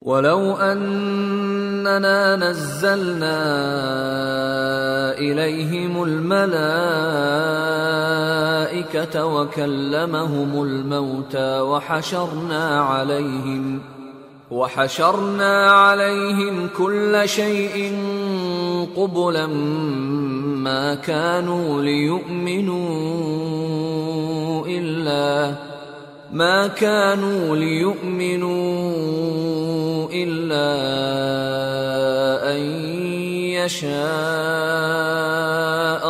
وَلَوْ أَنَّنَا نَزَّلْنَا إِلَيْهِمُ الْمَلَائِكَةَ وَكَلَّمَهُمُ الْمَوْتَى وَحَشَرْنَا عَلَيْهِمْ كُلَّ شَيْءٍ قُبُلًا مَا كَانُوا لِيُؤْمِنُوا إِلَّا أَن يَشَاءَ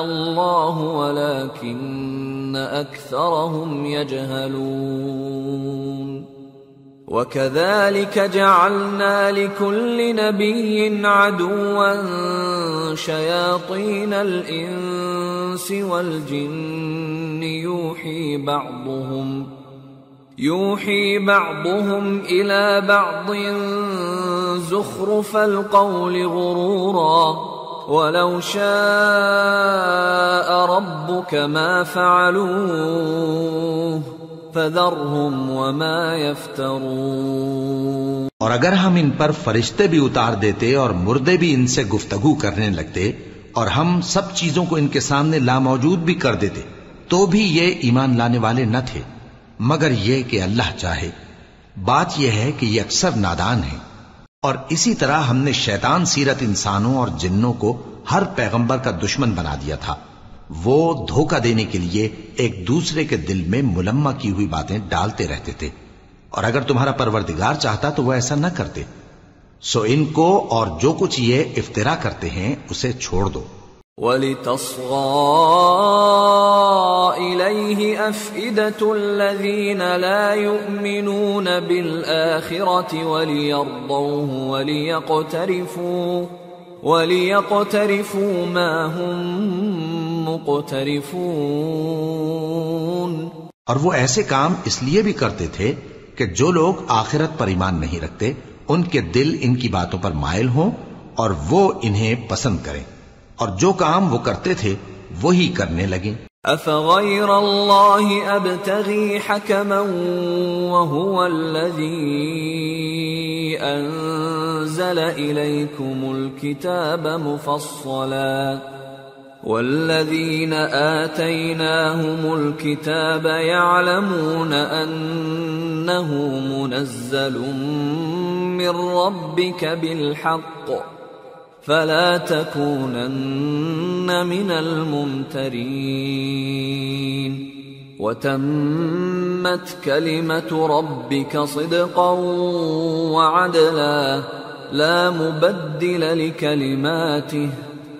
اللَّهُ وَلَكِنَّ أَكْثَرَهُمْ يَجْهَلُونَ وَكَذَلِكَ جَعَلْنَا لِكُلِّ نَبِيٍّ عَدُوًّا شَيَاطِينَ الْإِنسِ وَالْجِنِّ يُوحِي بَعْضُهُمْ إِلَى بَعْضٍ زُخْرُفَ الْقَوْلِ غُرُورًا وَلَوْ شَاءَ رَبُّكَ مَا فَعَلُوهُ فَذَرْهُمْ وَمَا يَفْتَرُونَ۔ اور اگر ہم ان پر فرشتے بھی اتار دیتے اور مردے بھی ان سے گفتگو کرنے لگتے اور ہم سب چیزوں کو ان کے سامنے لاموجود بھی کر دیتے تو بھی یہ ایمان لانے والے نہ تھے مگر یہ کہ اللہ چاہے۔ بات یہ ہے کہ یہ اکثر نادان ہیں۔ اور اسی طرح ہم نے شیطان سیرت انسانوں اور جنوں کو ہر پیغمبر کا دشمن بنا دیا تھا۔ وہ دھوکہ دینے کے لیے ایک دوسرے کے دل میں ملمہ کی ہوئی باتیں ڈالتے رہتے تھے، اور اگر تمہارا پروردگار چاہتا تو وہ ایسا نہ کرتے۔ سو ان کو اور جو کچھ یہ افترا کرتے ہیں اسے چھوڑ دو۔ وَلِتَصْغَىٰ إِلَيْهِ أَفْئِدَةُ الَّذِينَ لَا يُؤْمِنُونَ بِالْآخِرَةِ وَلِيَرْضَوْهُ وَلِيَقْتَرِفُوا مَا هُمْ مُقْتَرِفُونَ۔ اور وہ ایسے کام اس لیے بھی کرتے تھے کہ جو لوگ آخرت پر ایمان نہیں رکھتے ان کے دل ان کی باتوں پر مائل ہوں اور وہ انہیں پسند کریں، اور جو کام وہ کرتے تھے وہی کرنے لگیں۔ أَفَغَيْرَ اللَّهِ أَبْتَغِي حَكَمًا وَهُوَ الَّذِي أَنزَلَ إِلَيْكُمُ الْكِتَابَ مُفَصَّلًا وَالَّذِينَ آتَيْنَاهُمُ الْكِتَابَ يَعْلَمُونَ أَنَّهُ مُنَزَّلٌ مِّن رَّبِّكَ بِالْحَقِّ فَلَا تَكُونَنَّ مِنَ الْمُمْتَرِينَ وَتَمَّتْ كَلِمَةُ رَبِّكَ صِدْقًا وَعَدْلًا لَا مُبَدِّلَ لِكَلِمَاتِهِ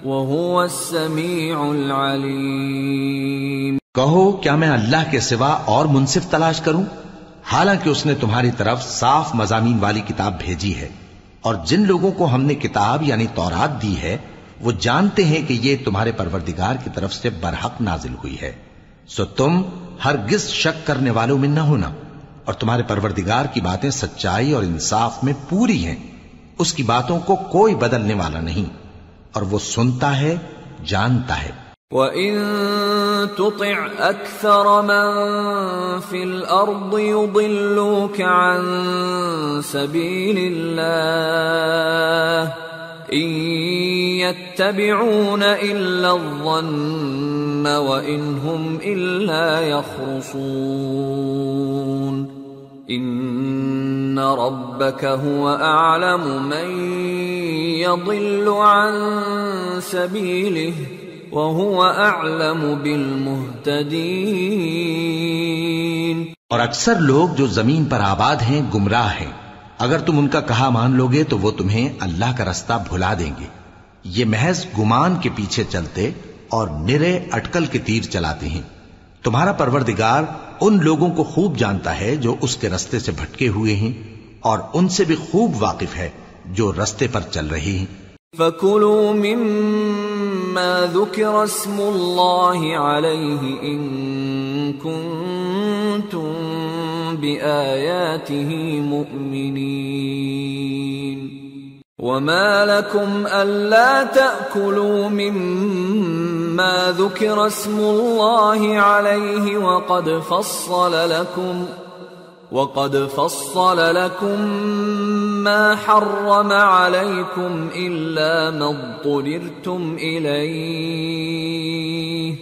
وَهُوَ السَّمِيعُ الْعَلِيمُ۔ کہو کیا میں اللہ کے سوا اور منصف تلاش کروں، حالانکہ اس نے تمہاری طرف صاف مضامین والی کتاب بھیجی ہے، اور جن لوگوں کو ہم نے کتاب یعنی تورات دی ہے وہ جانتے ہیں کہ یہ تمہارے پروردگار کی طرف سے برحق نازل ہوئی ہے، سو تم ہرگز شک کرنے والوں میں نہ ہونا، اور تمہارے پروردگار کی باتیں سچائی اور انصاف میں پوری ہیں، اس کی باتوں کو کوئی بدلنے والا نہیں، اور وہ سنتا ہے جانتا ہے۔ وَإِن تُطِعْ أَكْثَرَ مَن فِي الْأَرْضِ يُضِلُّوكَ عَن سَبِيلِ اللَّهِ إِن يَتَّبِعُونَ إِلَّا الظَّنَّ وَإِنْ هُمْ إِلَّا يَخْرُصُونَ إِنَّ رَبَّكَ هُوَ أَعْلَمُ مَن يَضِلُّ عَن سَبِيلِهِ وَهُوَ أَعْلَمُ بِالْمُهْتَدِينَ۔ اور اکثر لوگ جو زمین پر آباد ہیں گمراہ ہیں، اگر تم ان کا کہا مان لوگے تو وہ تمہیں اللہ کا رستہ بھلا دیں گے۔ یہ محض گمان کے پیچھے چلتے اور نرے اٹکل کے تیر چلاتے ہیں۔ تمہارا پروردگار ان لوگوں کو خوب جانتا ہے جو اس کے رستے سے بھٹکے ہوئے ہیں، اور ان سے بھی خوب واقف ہے جو رستے پر چل رہے ہیں۔ فَكُلُوا مِمَّا ذُكِرَ اسْمُ اللَّهِ عَلَيْهِ إِن كُنتُم بِآيَاتِهِ مُؤْمِنِينَ وَمَا لَكُمْ أَلَّا تَأْكُلُوا مِمَّا ذُكِرَ اسْمُ اللَّهِ عَلَيْهِ وَقَدْ وَقَدْ فَصَّلَ لَكُم مَّا حَرَّمَ عَلَيْكُمْ إِلَّا مَا اضْطُرِرْتُمْ إِلَيْهِ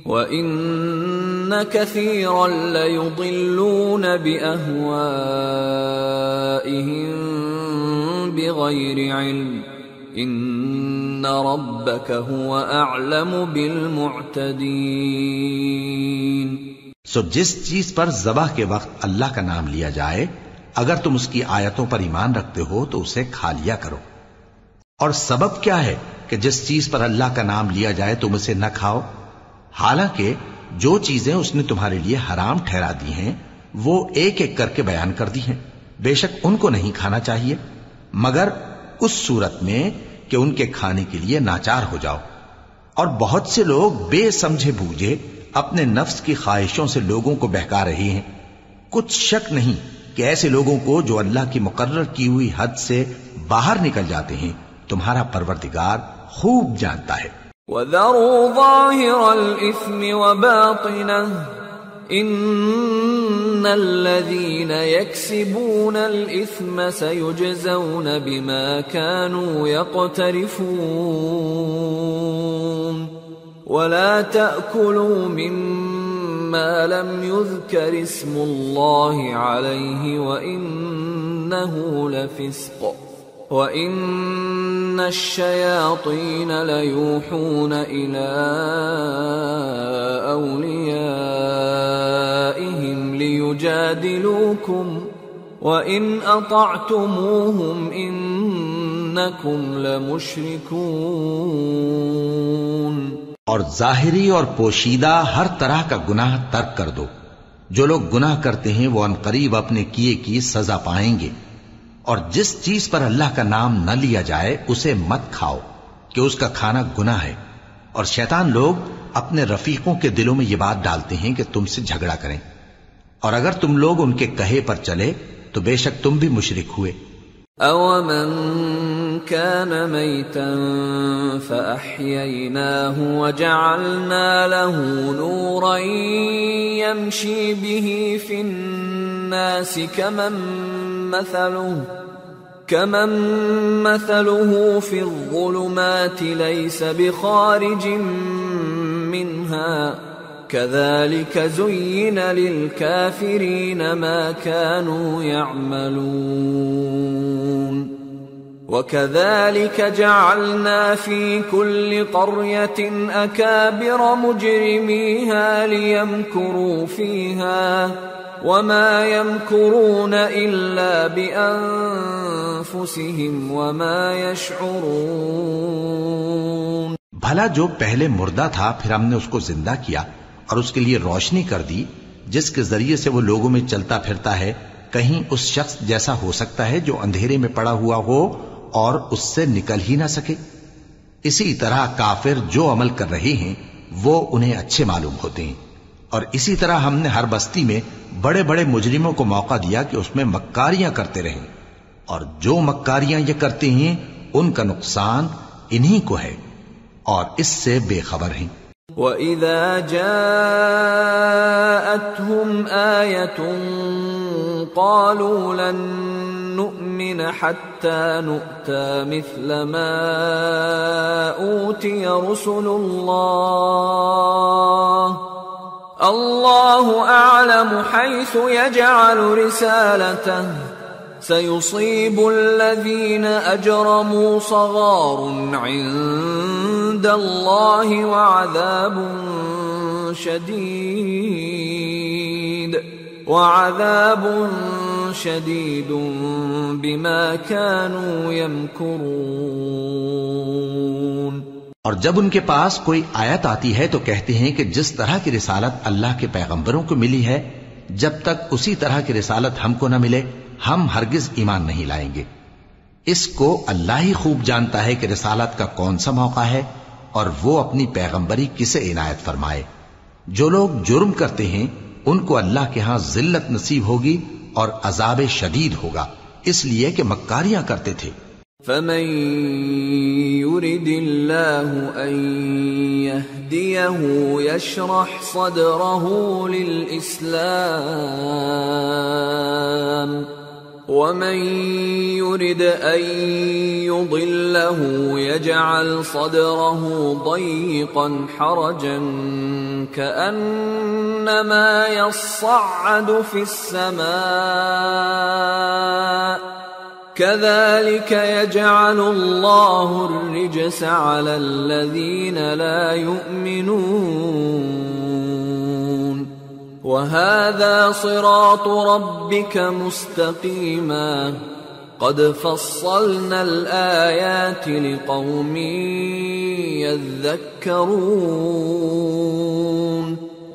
وَإِنَّ كَثِيرًا لَّيُضِلُّونَ بِأَهْوَائِهِم بِغَيْرِ عِلْمٍ إِنَّ رَبَّكَ هُوَ أَعْلَمُ بِالْمُعْتَدِينَ۔ سو جس چیز پر ذبح کے وقت اللہ کا نام لیا جائے، اگر تم اس کی آیتوں پر ایمان رکھتے ہو تو اسے کھا لیا کرو۔ اور سبب کیا ہے کہ جس چیز پر اللہ کا نام لیا جائے تم اسے نہ کھاؤ؟ حالانکہ جو چیزیں اس نے تمہارے لیے حرام ٹھہرا دی ہیں وہ ایک ایک کر کے بیان کر دی ہیں، بے شک ان کو نہیں کھانا چاہیے مگر اس صورت میں کہ ان کے کھانے کے لیے ناچار ہو جاؤ۔ اور بہت سے لوگ بے سمجھے بوجھے اپنے نفس کی خواہشوں سے لوگوں کو بہکا رہے ہیں۔ کچھ شک نہیں کہ ایسے لوگوں کو جو اللہ کی مقرر کی ہوئی حد سے باہر نکل جاتے ہیں تمہارا پروردگار خوب جانتا ہے۔ وَذَرُوا ظَاهِرَ الْإِثْمِ وَبَاطِنَهُ إِنَّ الَّذِينَ يَكْسِبُونَ الْإِثْمَ سَيُجْزَوْنَ بِمَا كَانُوا يَقْتَرِفُونَ وَلَا تَأْكُلُوا مِمَّا لَمْ يُذْكَرِ اسْمُ اللَّهِ عَلَيْهِ وَإِنَّهُ لَفِسْقٌ وَإِنَّ الشَّيَاطِينَ لَيُوحُونَ إِلَىٰ أَوْلِيَائِهِمْ لِيُجَادِلُوكُمْ وَإِنْ أَطَعْتُمُوهُمْ إِنَّكُمْ لَمُشْرِكُونَ۔ اور ظاہری اور پوشیدہ ہر طرح کا گناہ ترک کر دو۔ جو لوگ گناہ کرتے ہیں وہ عنقریب اپنے کیے کی سزا پائیں گے۔ اور جس چیز پر اللہ کا نام نہ لیا جائے اسے مت کھاؤ کہ اس کا کھانا گناہ ہے۔ اور شیطان لوگ اپنے رفیقوں کے دلوں میں یہ بات ڈالتے ہیں کہ تم سے جھگڑا کریں، اور اگر تم لوگ ان کے کہے پر چلے تو بے شک تم بھی مشرک ہوئے۔ أَوَمَنْ كَانَ مَيْتًا فَأَحْيَيْنَاهُ وَجَعَلْنَا لَهُ نُورًا يَمْشِي بِهِ فِي النَّاسِ كَمَنْ مَثَلُهُ فِي الظُّلُمَاتِ لَيْسَ بِخَارِجٍ مِّنْهَا كَذَلِكَ زُيِّنَ لِلْكَافِرِينَ مَا كَانُوا يَعْمَلُونَ وَكَذَلِكَ جَعَلْنَا فِي كُلِّ قَرْيَةٍ أَكَابِرَ مُجْرِمِيهَا لِيَمْكُرُوا فِيهَا وَمَا يَمْكُرُونَ إِلَّا بِأَنفُسِهِمْ وَمَا يَشْعُرُونَ۔ بھلا جو پہلے مردہ تھا پھر ہم نے اس کو زندہ کیا اور اس کے لیے روشنی کر دی جس کے ذریعے سے وہ لوگوں میں چلتا پھرتا ہے، کہیں اس شخص جیسا ہو سکتا ہے جو اندھیرے میں پڑا ہوا ہو اور اس سے نکل ہی نہ سکے؟ اسی طرح کافر جو عمل کر رہے ہیں وہ انہیں اچھے معلوم ہوتے ہیں۔ اور اسی طرح ہم نے ہر بستی میں بڑے بڑے مجرموں کو موقع دیا کہ اس میں مکاریاں کرتے رہیں، اور جو مکاریاں یہ کرتے ہیں ان کا نقصان انہی کو ہے اور اس سے بے خبر ہیں۔ وَإِذَا جَاءَتْهُمْ آيَةٌ قَالُوا لَن نُّؤْمِنَ حَتَّى نُؤْتَى مِثْلَ مَا أُوتِيَ رُسُلُ اللَّهُ أَعْلَمُ حَيْثُ يَجْعَلُ رِسَالَتَهُ سَيُصِيبُ الَّذِينَ أَجْرَمُوا صَغَارٌ عِندَ اللَّهِ وَعَذَابٌ شَدِيدٌ بِمَا كَانُوا يَمْكُرُونَ۔ اور جب ان کے پاس کوئی آیت آتی ہے تو کہتے ہیں کہ جس طرح کی رسالت اللہ کے پیغمبروں کو ملی ہے جب تک اسی طرح کی رسالت ہم کو نہ ملے ہم ہرگز ایمان نہیں لائیں گے۔ اس کو اللہ ہی خوب جانتا ہے کہ رسالت کا کون سا موقع ہے اور وہ اپنی پیغمبری کسے عنایت فرمائے۔ جو لوگ جرم کرتے ہیں ان کو اللہ کے ہاں ذلت نصیب ہوگی اور عذاب شدید ہوگا، اس لیے کہ مکاریاں کرتے تھے۔ فَمَن يُرِدِ اللَّهُ أَن يَهْدِيَهُ يهديه يشرح صدره للإسلام ومن يرد أن يضله يجعل صدره ضيقا حرجا كأنما يصعد في السماء كذلك يجعل الله الرجس على الذين لا يؤمنون وهذا صراط ربك مستقيما قد فصلنا الآيات لقوم يذكرون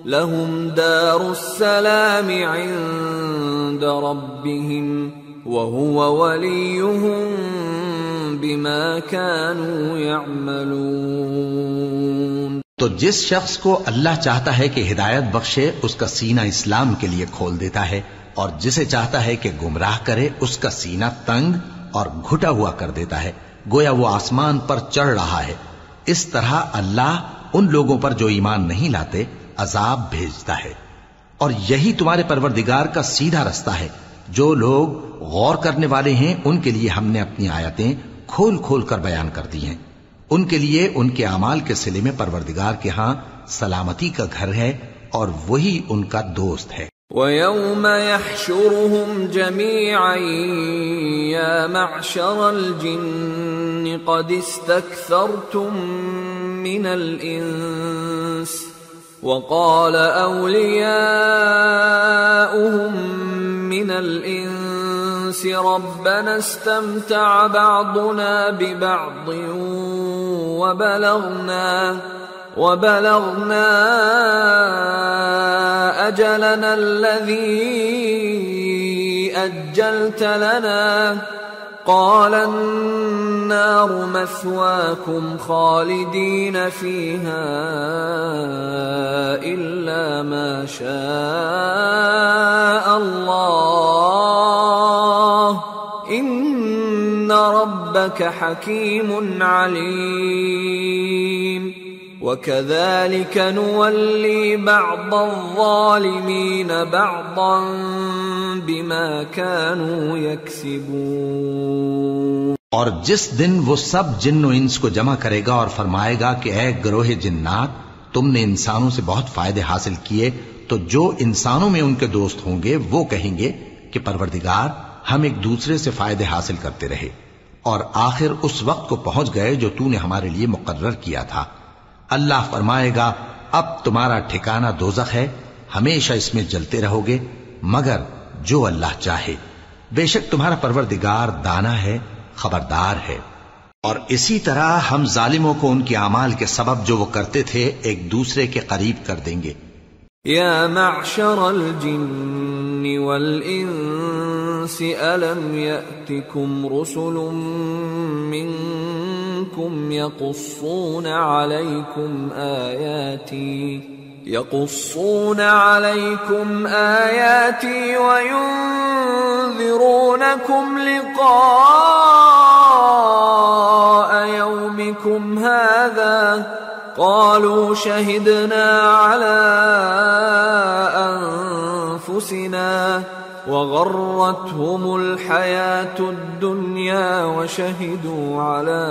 لهم دار السلام عند ربهم وهو وليهم بما كانوا يعملون۔ تو جس شخص کو اللہ چاہتا ہے کہ ہدایت بخشے اس کا سینہ اسلام کے لیے کھول دیتا ہے، اور جسے چاہتا ہے کہ گمراہ کرے اس کا سینہ تنگ اور گھٹا ہوا کر دیتا ہے، گویا وہ آسمان پر چڑھ رہا ہے۔ اس طرح اللہ ان لوگوں پر جو ایمان نہیں لاتے عذاب بھیجتا ہے، اور یہی تمہارے پروردگار کا سیدھا رستہ ہے۔ جو لوگ غور کرنے والے ہیں ان کے لیے ہم نے اپنی آیتیں کھول کھول کر بیان کر دی ہیں۔ ان کے لیے ان کے اعمال کے صلے میں پروردگار کے ہاں سلامتی کا گھر ہے، اور وہی ان کا دوست ہے۔ وَيَوْمَ يَحْشُرُهُمْ جَمِيعًا يَا مَعْشَرَ الْجِنِّ قَدِ اسْتَكْثَرْتُمْ مِنَ الْإِنسِ وَقَالَ أَوْلِيَاؤُهُمْ مِنَ الْإِنسِ رَبَّنَا اسْتَمْتَعَ بَعْضُنَا بِبَعْضٍ وَبَلَغْنَا أَجَلَنَا الَّذِي أَجَّلْتَ لَنَا قَالَ النَّارُ مَثْوَاكُمْ خَالِدِينَ فِيهَا إِلَّا مَا شَاءَ اللَّهُ إِنَّ رَبَّكَ حَكِيمٌ عَلِيمٌ وَكَذَلِكَ نُوَلِّي بَعْضَ الظَّالِمِينَ بَعْضًا بِمَا كَانُوا يَكْسِبُونَ۔ اور جس دن وہ سب جن و انس کو جمع کرے گا اور فرمائے گا کہ اے گروہ جنات، تم نے انسانوں سے بہت فائدے حاصل کیے، تو جو انسانوں میں ان کے دوست ہوں گے وہ کہیں گے کہ پروردگار ہم ایک دوسرے سے فائدے حاصل کرتے رہے، اور آخر اس وقت کو پہنچ گئے جو تو نے ہمارے لیے مقرر کیا تھا۔ اللہ فرمائے گا اب تمہارا ٹھکانہ دوزخ ہے، ہمیشہ اس میں جلتے رہو گے مگر جو اللہ چاہے، بے شک تمہارا پروردگار دانا ہے، خبردار ہے۔ اور اسی طرح ہم ظالموں کو ان کے اعمال کے سبب جو وہ کرتے تھے ایک دوسرے کے قریب کر دیں گے۔ یا معشر الجن والانس الم یأتکم رسل منکم یقصون علیکم آیاتی وینذرونکم لقاء یومکم هذا قالوا شهدنا على أنفسنا وغرتهم الحياة الدنيا وشهدوا على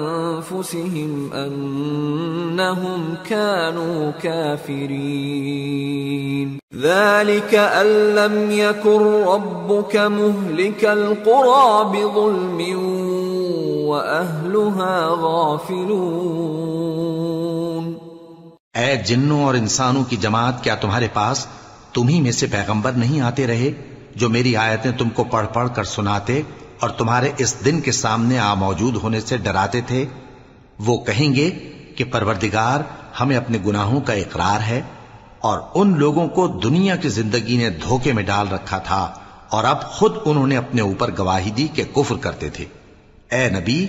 أنفسهم أنهم كانوا كافرين ذلك أن لم يكن ربك مهلك القرى بظلم وأهلها غافلون۔ اے جنوں اور انسانوں کی جماعت، کیا تمہارے پاس تمہیں میں سے پیغمبر نہیں آتے رہے جو میری آیتیں تم کو پڑھ پڑھ کر سناتے اور تمہارے اس دن کے سامنے موجود ہونے سے ڈراتے تھے؟ وہ کہیں گے کہ پروردگار ہمیں اپنے گناہوں کا اقرار ہے، اور ان لوگوں کو دنیا کی زندگی نے دھوکے میں ڈال رکھا تھا اور اب خود انہوں نے اپنے اوپر گواہی دی کہ کفر کرتے تھے۔ اے نبی،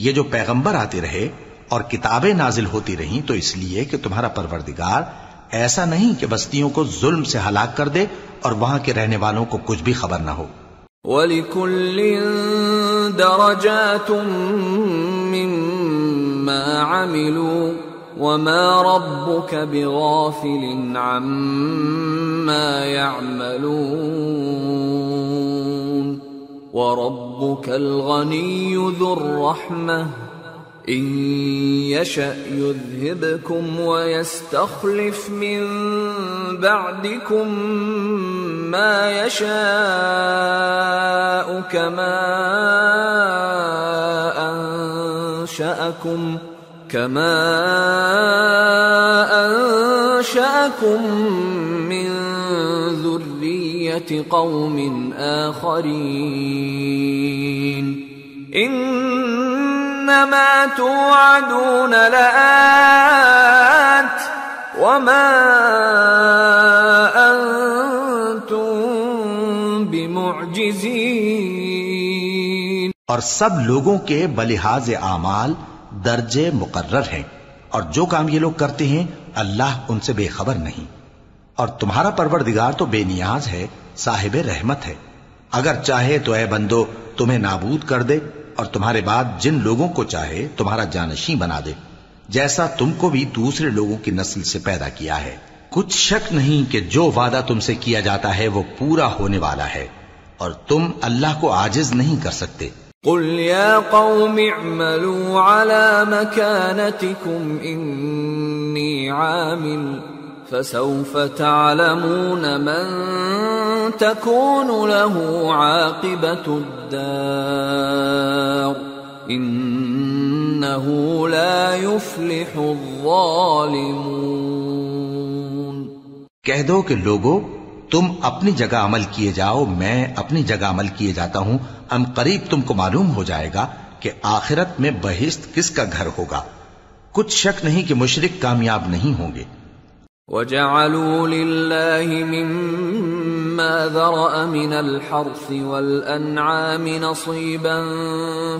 یہ جو پیغمبر آتے رہے اور کتابیں نازل ہوتی رہیں تو اس لیے کہ تمہارا پروردگار ایسا نہیں کہ بستیوں کو ظلم سے ہلاک کر دے اور وہاں کے رہنے والوں کو کچھ بھی خبر نہ ہو۔ وَلِكُلٍّ دَرَجَاتٌ مِّمَّا عَمِلُوا وَمَا رَبُّكَ بِغَافِلٍ عَمَّا يَعْمَلُونَ وَرَبُّكَ الْغَنِيُّ ذُو الرَّحْمَةِ إِن يَشَأْ يُذْهِبْكُمْ وَيَسْتَخْلِفْ مِن بَعْدِكُم مَّا يَشَاءُ كَمَا أَنشَأَكُم مِّن ذُرِّيَّةِ قَوْمٍ آخَرِينَ إِنَّمَا تُوعَدُونَ لَآتٍ وَمَا أَنتُم بِمُعْجِزِينَ۔ اور سب لوگوں کے بلحاظ اعمال درجے مقرر ہیں، اور جو کام یہ لوگ کرتے ہیں اللہ ان سے بے خبر نہیں۔ اور تمہارا پروردگار تو بے نیاز ہے، صاحب رحمت ہے۔ اگر چاہے تو اے بندو تمہیں نابود کر دے، اور تمہارے بعد جن لوگوں کو چاہے تمہارا جانشین بنا دے، جیسا تم کو بھی دوسرے لوگوں کی نسل سے پیدا کیا ہے۔ کچھ شک نہیں کہ جو وعدہ تم سے کیا جاتا ہے وہ پورا ہونے والا ہے، اور تم اللہ کو عاجز نہیں کر سکتے۔ قل يا قوم اعملوا على مكانتكم إني عامل فسوف تعلمون من تكون له عاقبة الدار إنه لا يفلح الظالمون۔ کہہ دو کہ لوگو تم اپنی جگہ عمل کیے جاؤ، میں اپنی جگہ عمل کیے جاتا ہوں، ان قریب تم کو معلوم ہو جائے گا کہ آخرت میں بہشت کس کا گھر ہوگا۔ کچھ شک نہیں کہ مشرک کامیاب نہیں ہوں گے۔ وَجَعَلُوا لِلَّهِ مِمَّا ذَرَأَ مِنَ الْحَرْثِ وَالْأَنْعَامِ نَصِيبًا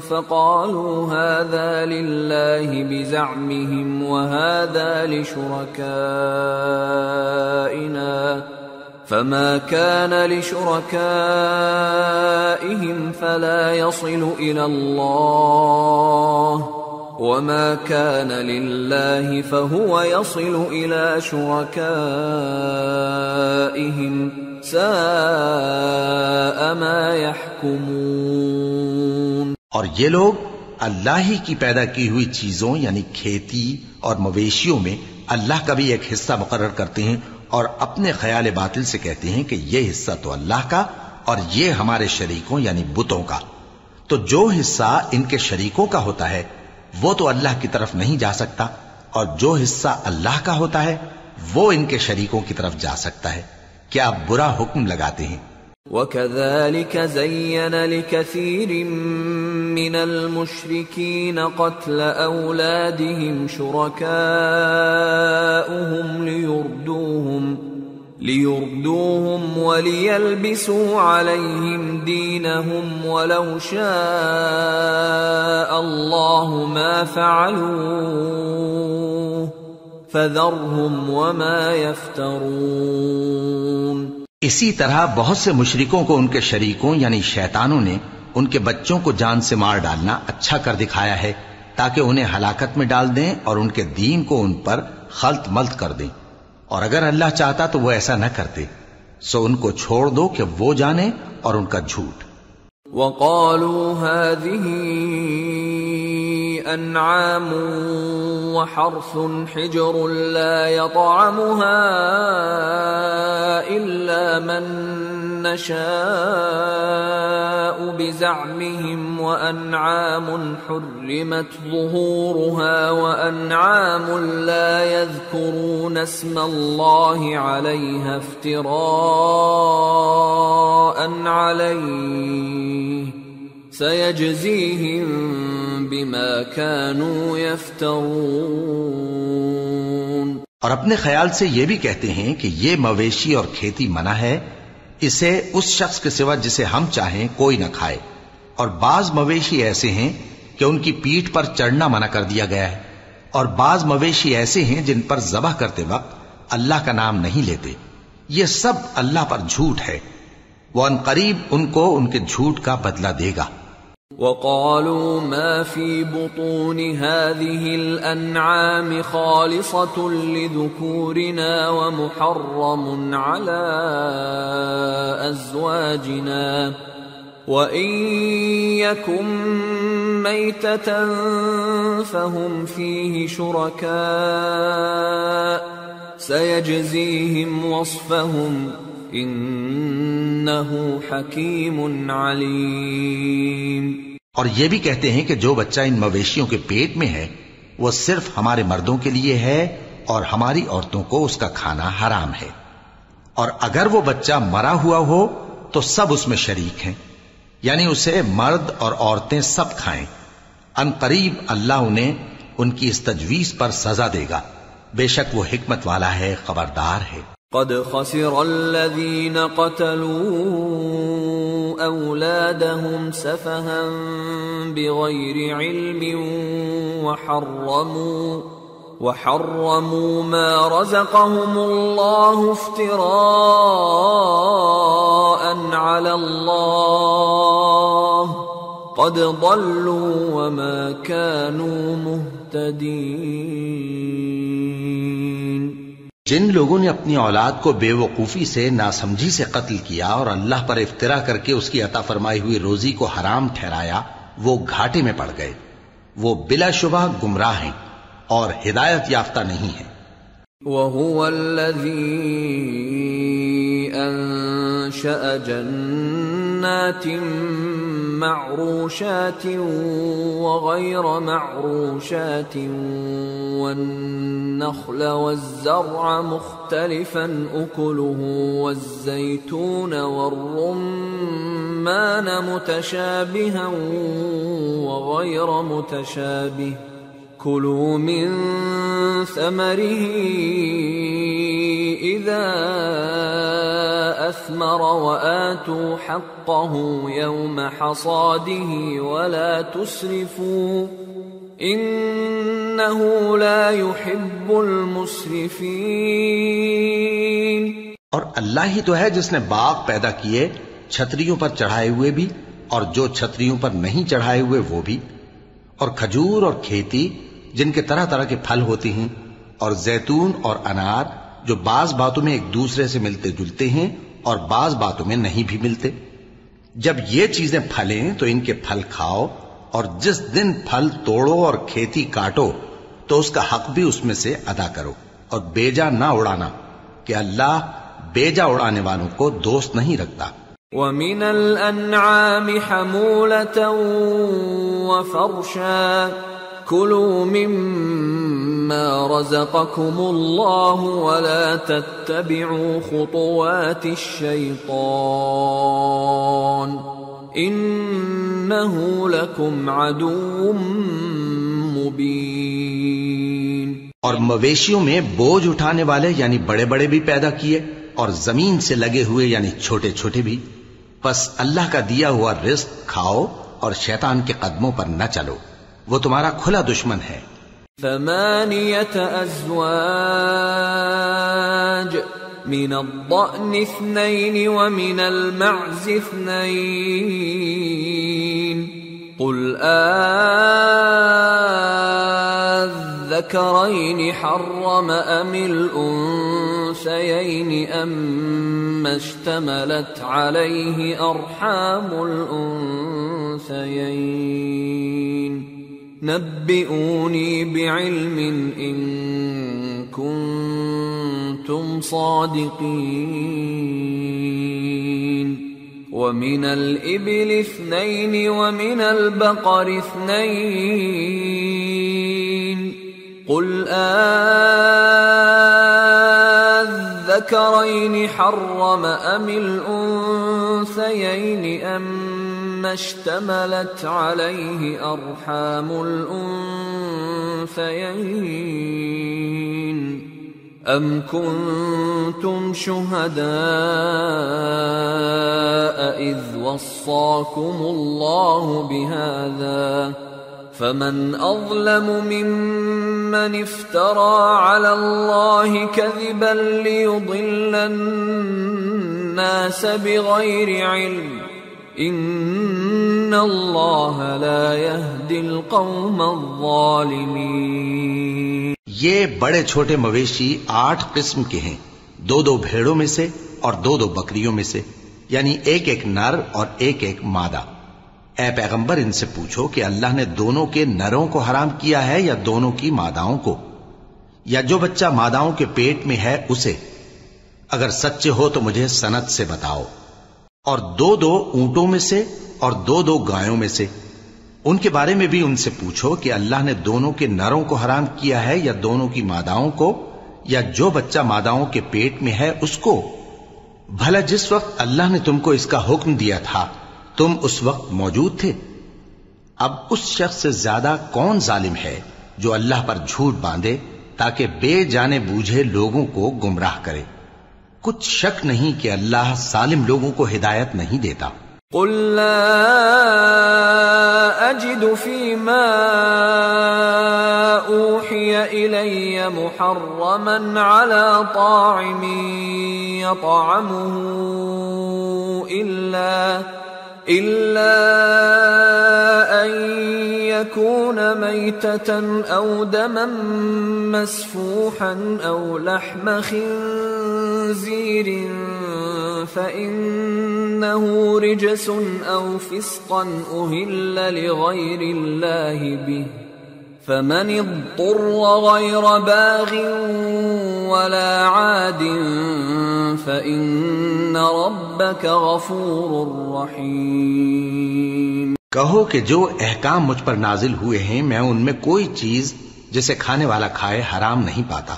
فَقَالُوا هَذَا لِلَّهِ بِزَعْمِهِمْ وَهَذَا لِشُرَكَائِنَا فَمَا كَانَ لِشُرَكَائِهِمْ فَلَا يَصِلُ إِلَى اللَّهِ وَمَا كَانَ لِلَّهِ فَهُوَ يَصِلُ إِلَى شُرَكَائِهِمْ سَاءَ مَا يَحْكُمُونَ۔ اور یہ لوگ اللہ ہی کی پیدا کی ہوئی چیزوں یعنی کھیتی اور مویشیوں میں اللہ کا بھی ایک حصہ مقرر کرتے ہیں، اور اپنے خیال باطل سے کہتے ہیں کہ یہ حصہ تو اللہ کا اور یہ ہمارے شریکوں یعنی بتوں کا۔ تو جو حصہ ان کے شریکوں کا ہوتا ہے وہ تو اللہ کی طرف نہیں جا سکتا، اور جو حصہ اللہ کا ہوتا ہے وہ ان کے شریکوں کی طرف جا سکتا ہے۔ کیا برا حکم لگاتے ہیں؟ وَكَذَلِكَ زَيَّنَ لِكَثِيرٍ مِّنَ الْمُشْرِكِينَ قَتْلَ أَوْلَادِهِمْ شُرَكَاؤُهُمْ لِيُرْدُوهُمْ وَلِيَلْبِسُوا عَلَيْهِمْ دِينَهُمْ وَلَوْ شَاءَ اللَّهُ مَا فَعَلُوهُ فَذَرْهُمْ وَمَا يَفْتَرُونَ۔ اسی طرح بہت سے مشرکوں کو ان کے شریکوں یعنی شیطانوں نے ان کے بچوں کو جان سے مار ڈالنا اچھا کر دکھایا ہے، تاکہ انہیں ہلاکت میں ڈال دیں اور ان کے دین کو ان پر خلط ملط کر دیں، اور اگر اللہ چاہتا تو وہ ایسا نہ کرتے۔ سو ان کو چھوڑ دو کہ وہ جانے اور ان کا جھوٹ۔ وَقَالُوا هَذِهِ أَنْعَامٌ وَحَرْثٌ حِجْرٌ لَا يَطْعَمُهَا إِلَّا مَن نَّشَاءُ بِزَعْمِهِمْ وَأَنْعَامٌ حُرِّمَتْ ظُهُورُهَا وَأَنْعَامٌ لَا يَذْكُرُونَ اسْمَ اللَّهِ عَلَيْهَا افْتِرَاءً عَلَيْهِ سَيَجْزِيهِمْ بِمَا كَانُوا يَفْتَرُونَ۔ اور اپنے خیال سے یہ بھی کہتے ہیں کہ یہ مویشی اور کھیتی منع ہے، اسے اس شخص کے سوا جسے ہم چاہیں کوئی نہ کھائے، اور بعض مویشی ایسے ہیں کہ ان کی پیٹھ پر چڑھنا منع کر دیا گیا ہے، اور بعض مویشی ایسے ہیں جن پر ذبح کرتے وقت اللہ کا نام نہیں لیتے۔ یہ سب اللہ پر جھوٹ ہے، وہ ان قریب ان کو ان کے جھوٹ کا بدلہ دے گا۔ وقالوا ما في بطون هذه الأنعام خالصة لذكورنا ومحرم على أزواجنا وإن يكن ميتة فهم فيه شركاء سيجزيهم وصفهم إنه حكيم عليم۔ اور یہ بھی کہتے ہیں کہ جو بچہ ان مویشیوں کے پیٹ میں ہے وہ صرف ہمارے مردوں کے لیے ہے اور ہماری عورتوں کو اس کا کھانا حرام ہے، اور اگر وہ بچہ مرا ہوا ہو تو سب اس میں شریک ہیں، یعنی اسے مرد اور عورتیں سب کھائیں۔ ان قریب اللہ انہیں ان کی اس تجویز پر سزا دے گا، بے شک وہ حکمت والا ہے، خبردار ہے۔ قد خسر الذين قتلوا أولادهم سفها بغير علم وحرموا ما رزقهم الله افتراء على الله قد ضلوا وما كانوا مهتدين۔ جن لوگوں نے اپنی اولاد کو بے وقوفی سے، ناسمجھی سے قتل کیا اور اللہ پر افترا کر کے اس کی عطا فرمائی ہوئی روزی کو حرام ٹھہرایا، وہ گھاٹے میں پڑ گئے، وہ بلا شبہ گمراہ ہیں اور ہدایت یافتہ نہیں ہیں۔ وَهُوَ الَّذِي أَنشَأَ جَنَّاتٍ مَّعْرُوشَاتٍ وَغَيْرَ مَعْرُوشَاتٍ وَالنَّخْلَ وَالزَّرْعَ مُخْتَلِفًا أُكُلُهُ وَالزَّيْتُونَ وَالرُّمَّانَ مُتَشَابِهًا وَغَيْرَ مُتَشَابِهٍ كُلُوا مِن ثَمَرِهِ إِذَا أَثْمَرَ وَآتُوا حَقَّهُ يَوْمَ حَصَادِهِ وَلَا تُسْرِفُوا إِنَّهُ لَا يُحِبُّ الْمُسْرِفِينَ۔ اور اللہ ہی تو ہے جس نے باغ پیدا کیے، چھتریوں پر چڑھائے ہوئے بھی اور جو چھتریوں پر نہیں چڑھائے ہوئے وہ بھی، اور کھجور اور کھیتی جن کے طرح طرح کے پھل ہوتے ہیں، اور زیتون اور انار جو بعض باتوں میں ایک دوسرے سے ملتے جلتے ہیں اور بعض باتوں میں نہیں بھی ملتے۔ جب یہ چیزیں پھلیں تو ان کے پھل کھاؤ، اور جس دن پھل توڑو اور کھیتی کاٹو تو اس کا حق بھی اس میں سے ادا کرو، اور بیجا نہ اڑانا کہ اللہ بیجا اڑانے والوں کو دوست نہیں رکھتا۔ وَمِنَ الْأَنْعَامِ حَمُولَةً وَفَرْشًا كُلُوا مِمَّا رَزَقَكُمُ اللَّهُ وَلَا تَتَّبِعُوا خُطُوَاتِ الشَّيْطَانِ إِنَّهُ لَكُمْ عَدُوٌّ مُبِينٌ۔ اور مویشیوں میں بوجھ اٹھانے والے یعنی بڑے بڑے بھی پیدا کیے، اور زمین سے لگے ہوئے یعنی چھوٹے چھوٹے بھی، بس اللہ کا دیا ہوا رزق کھاؤ اور شیطان کے قدموں پر نہ چلو، وہ تمہارا کھلا دشمن ہے۔ ثمانية أزواج من الضأن 2 ومن المعز 2 قل الذكرين حرم أم الأنثيين أما اشتملت عليه أرحام الأنثيين نبئوني بعلم إن كنتم صادقين ومن الإبل 2 ومن البقر 2 قل الذكرين حرم أم الأنثيين أما اشتملت عليه أرحام الأنثيين أم كنتم شهداء إذ وصاكم الله بهذا فمن أظلم ممن افترى على الله كذبا ليضل الناس بغير علم ان اللہ لا يهدي القوم الظالمین۔ یہ بڑے چھوٹے مویشی 8 قسم کے ہیں، 2 بھیڑوں میں سے اور 2 بکریوں میں سے، یعنی ایک نر اور ایک مادہ۔ اے پیغمبر ان سے پوچھو کہ اللہ نے دونوں کے نروں کو حرام کیا ہے یا دونوں کی ماداؤں کو، یا جو بچہ ماداؤں کے پیٹ میں ہے اسے؟ اگر سچے ہو تو مجھے سند سے بتاؤ۔ اور 2 اونٹوں میں سے اور 2 گایوں میں سے، ان کے بارے میں بھی ان سے پوچھو کہ اللہ نے دونوں کے نروں کو حرام کیا ہے یا دونوں کی ماداؤں کو، یا جو بچہ ماداؤں کے پیٹ میں ہے اس کو؟ بھلا جس وقت اللہ نے تم کو اس کا حکم دیا تھا تم اس وقت موجود تھے؟ اب اس شخص سے زیادہ کون ظالم ہے جو اللہ پر جھوٹ باندھے تاکہ بے جانے بوجھے لوگوں کو گمراہ کرے؟ کچھ شک نہیں کہ اللہ ظالم لوگوں کو ہدایت نہیں دیتا۔ قل لا اجد فيما اوحي الي محرما على طاعم يطعمه الا ان يكون ميتة او دما مسفوحا او لحم خنزير فإنه رجس أو فسقا أهل لغير الله به فمن اضطر غير باغ ولا عاد فإن ربك غفور رحيم۔ کہو کہ جو احکام مجھ پر نازل ہوئے ہیں میں ان میں کوئی چیز جسے کھانے والا کھائے حرام نہیں پاتا،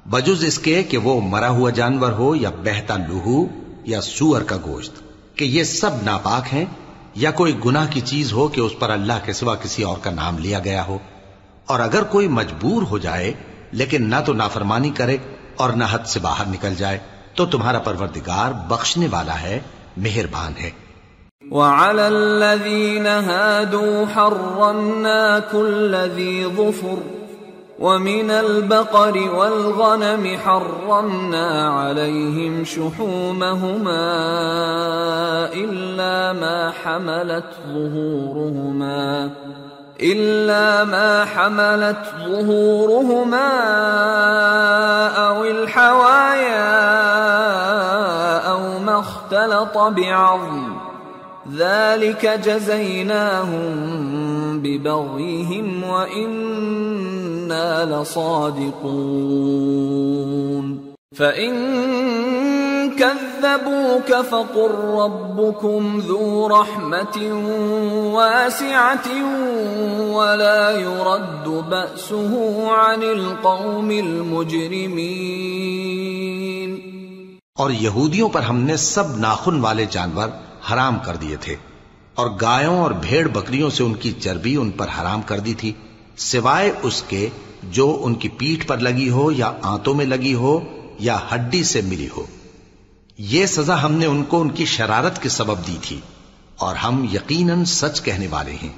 بجز اس کے کہ وہ مرا ہوا جانور ہو یا بہتا لہو یا سور کا گوشت، کہ یہ سب ناپاک ہیں، یا کوئی گناہ کی چیز ہو کہ اس پر اللہ کے سوا کسی اور کا نام لیا گیا ہو۔ اور اگر کوئی مجبور ہو جائے لیکن نہ تو نافرمانی کرے اور نہ حد سے باہر نکل جائے تو تمہارا پروردگار بخشنے والا ہے، مہربان ہے۔ وعلى الذين هادوا حرمنا كل ذي ظفر ومن البقر والغنم حرمنا عليهم شحومهما إلا ما حملت ظهورهما أو الحوايا أو ما اختلط بعظم ذلك جزيناهم ببغيهم وإنا لصادقون فإن كذبوك فقل ربكم ذو رحمة واسعة ولا يرد بأسه عن القوم المجرمين۔ اور یہودیوں پر ہم نے سب ناخن والے جانور حرام کر دیے تھے، اور گایوں اور بھیڑ بکریوں سے ان کی چربی ان پر حرام کر دی تھی، سوائے اس کے جو ان کی پیٹھ پر لگی ہو یا آنتوں میں لگی ہو یا ہڈی سے ملی ہو۔ یہ سزا ہم نے ان کو ان کی شرارت کے سبب دی تھی، اور ہم یقیناً سچ کہنے والے ہیں۔